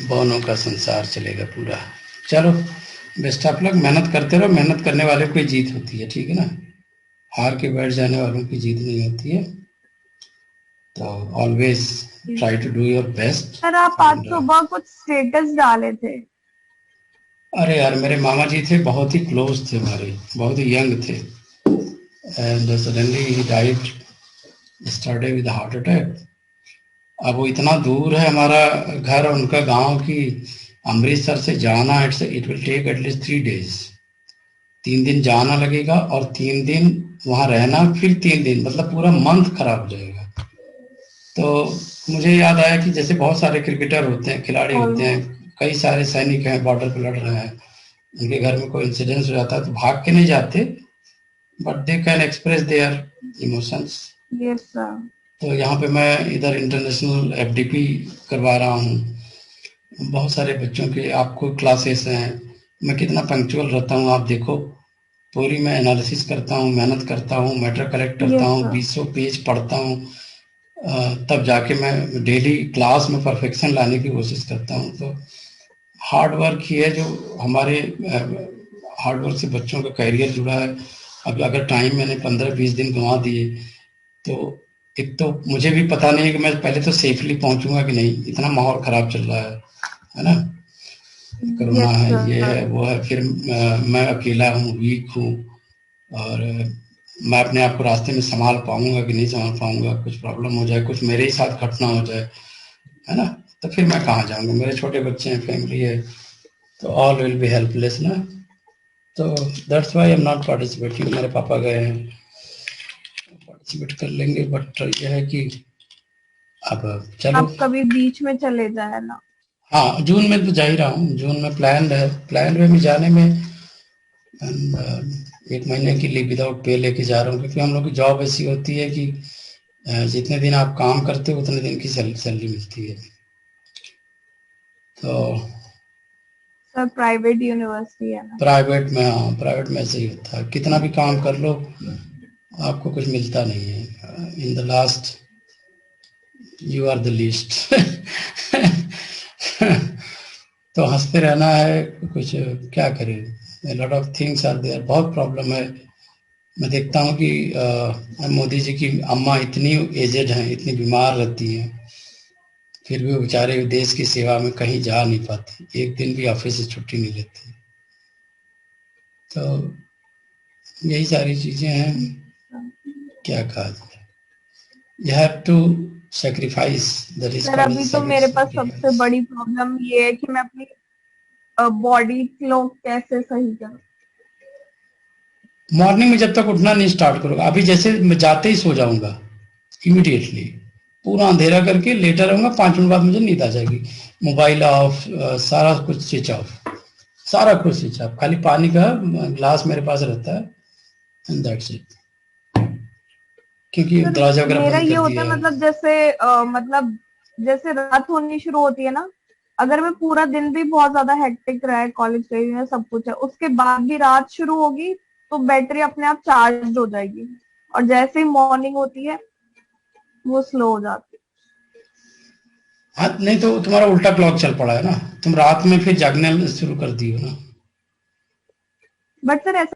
बौनों का संसार चलेगा पूरा। चलो बेस्ट ऑफ लक, मेहनत करते रहो, मेहनत करने वाले को जीत होती है, ठीक है ना, हार के बैठ जाने वालों की जीत नहीं होती है। तो always try to do your best. Sir आप आज सुबह कुछ स्टेटस डाले थे। अरे यार मेरे मामा जी थे, बहुत ही क्लोज थे हमारे, बहुत ही यंग थे and suddenly he died started with heart attack. अब वो इतना दूर है हमारा घर, उनका गांव की अमृतसर से जाना it will take at least 3 days। 3 दिन जाना लगेगा और 3 दिन वहां रहना, फिर 3 दिन, मतलब पूरा मंथ खराब हो जाएगा। तो मुझे याद आया कि जैसे बहुत सारे क्रिकेटर होते हैं, खिलाड़ी होते हैं, कई सारे सैनिक हैं, बॉर्डर पे लड़ रहे हैं, उनके घर में कोई इंसिडेंस हो जाता है तो भाग के नहीं जाते, but they can express their emotions. Yes sir. तो यहाँ पे मैं इधर इंटरनेशनल एफडीपी करवा रहा हूँ, बहुत सारे बच्चों के आपको क्लासेस हैं, मैं कितना पंक्चुअल रहता हूँ आप देखो, पूरी मैं एनालिसिस करता हूँ, मेहनत करता हूँ, मैटर कलेक्ट करता Yes, हूँ, sir. 20 पेज पढ़ता हूँ, तब जाके मैं डेली क्लास में परफेक्शन लाने की कोशिश करता हूँ। तो हार्ड वर्क ही है जो हमारे हार्ड वर्क से बच्चों का करियर जुड़ा है। अब अगर टाइम मैंने 15-20 दिन गंवा दिए तो एक तो मुझे भी पता नहीं है कि मैं पहले तो सेफली पहुंचूंगा कि नहीं, इतना माहौल खराब चल रहा है ना, कोरोना Yes, है, ये sir. है, वो है, फिर मैं अकेला हूँ, वीक हूँ, और मैं अपने आप को रास्ते में संभाल पाऊंगा कि नहीं संभाल पाऊंगा, कुछ प्रॉब्लम हो जाए, कुछ मेरे ही साथ घटना हो जाए, है ना, तो फिर मैं कहाँ जाऊंगा, मेरे छोटे बच्चे हैं, फैमिली है, तो ऑल विल बी हेल्पलेस ना। तो that's why I am not participating. मेरे पापा गए हैं, पार्टिसिपेट कर लेंगे, बट यह है कि अब चलो। आप कभी बीच में चले जाए ना। हाँ, जून में तो जा ही रहा हूँ, जून में प्लान है मैं जाने में, and, 1 महीने की लीव विदाउट पे लेके जा रहा हूँ, क्योंकि हम लोग की जॉब ऐसी होती है कि जितने दिन आप काम करते हो उतने दिन की सैलरी मिलती है। तो सर प्राइवेट यूनिवर्सिटी है ना। प्राइवेट में, हाँ, प्राइवेट में ऐसे ही होता है, कितना भी काम कर लो आपको कुछ मिलता नहीं है, in the last you are the least. तो हंसते रहना है, कुछ क्या करें, lot of things are there, बहुत प्रॉब्लम है। मैं देखता हूँ कि मोदी जी की अम्मा इतनी एजेड हैं, इतनी बीमार रहती हैं, फिर भी वो बेचारे देश की सेवा में कहीं जा नहीं पाते, एक दिन भी ऑफिस से छुट्टी नहीं लेते। तो यही सारी चीजें हैं, क्या कहा जाए, you have to sacrifice, that is sir called अभी तो मेरे पास सबसे सेक्रीफाइस। बड़ी प्रॉब्लम ये है कि मैं अपनी बॉडी क्लॉक कैसे सही करूं। मॉर्निंग में जब तक उठना नहीं स्टार्ट करूंगा, अभी जैसे मैं जाते ही सो जाऊंगा इमीडिएटली, पूरा अंधेरा करके लेटा रहूंगा, 5 मिनट बाद मुझे नींद आ जाएगी, मोबाइल ऑफ, सारा कुछ स्विच ऑफ, सारा कुछ स्विच ऑफ, खाली पानी का ग्लास मेरे पास रहता है, एंड दैट्स इट, क्योंकि सर दरवाजा वगैरह मेरा बंद ये कर होता दिया है है। मतलब जैसे मतलब जैसे रात होनी शुरू होती है ना, अगर मैं पूरा दिन भी बहुत ज्यादा हेक्टिक रहा है, कॉलेज गई हूँ, सब कुछ है, उसके बाद भी रात शुरू होगी तो बैटरी अपने आप चार्ज हो जाएगी, और जैसे ही मॉर्निंग होती है वो स्लो हो जाती है। हाँ, नहीं तो तुम्हारा उल्टा क्लॉक चल पड़ा है ना, तुम रात में फिर जागने शुरू कर दी हो ना। बट सर ऐसा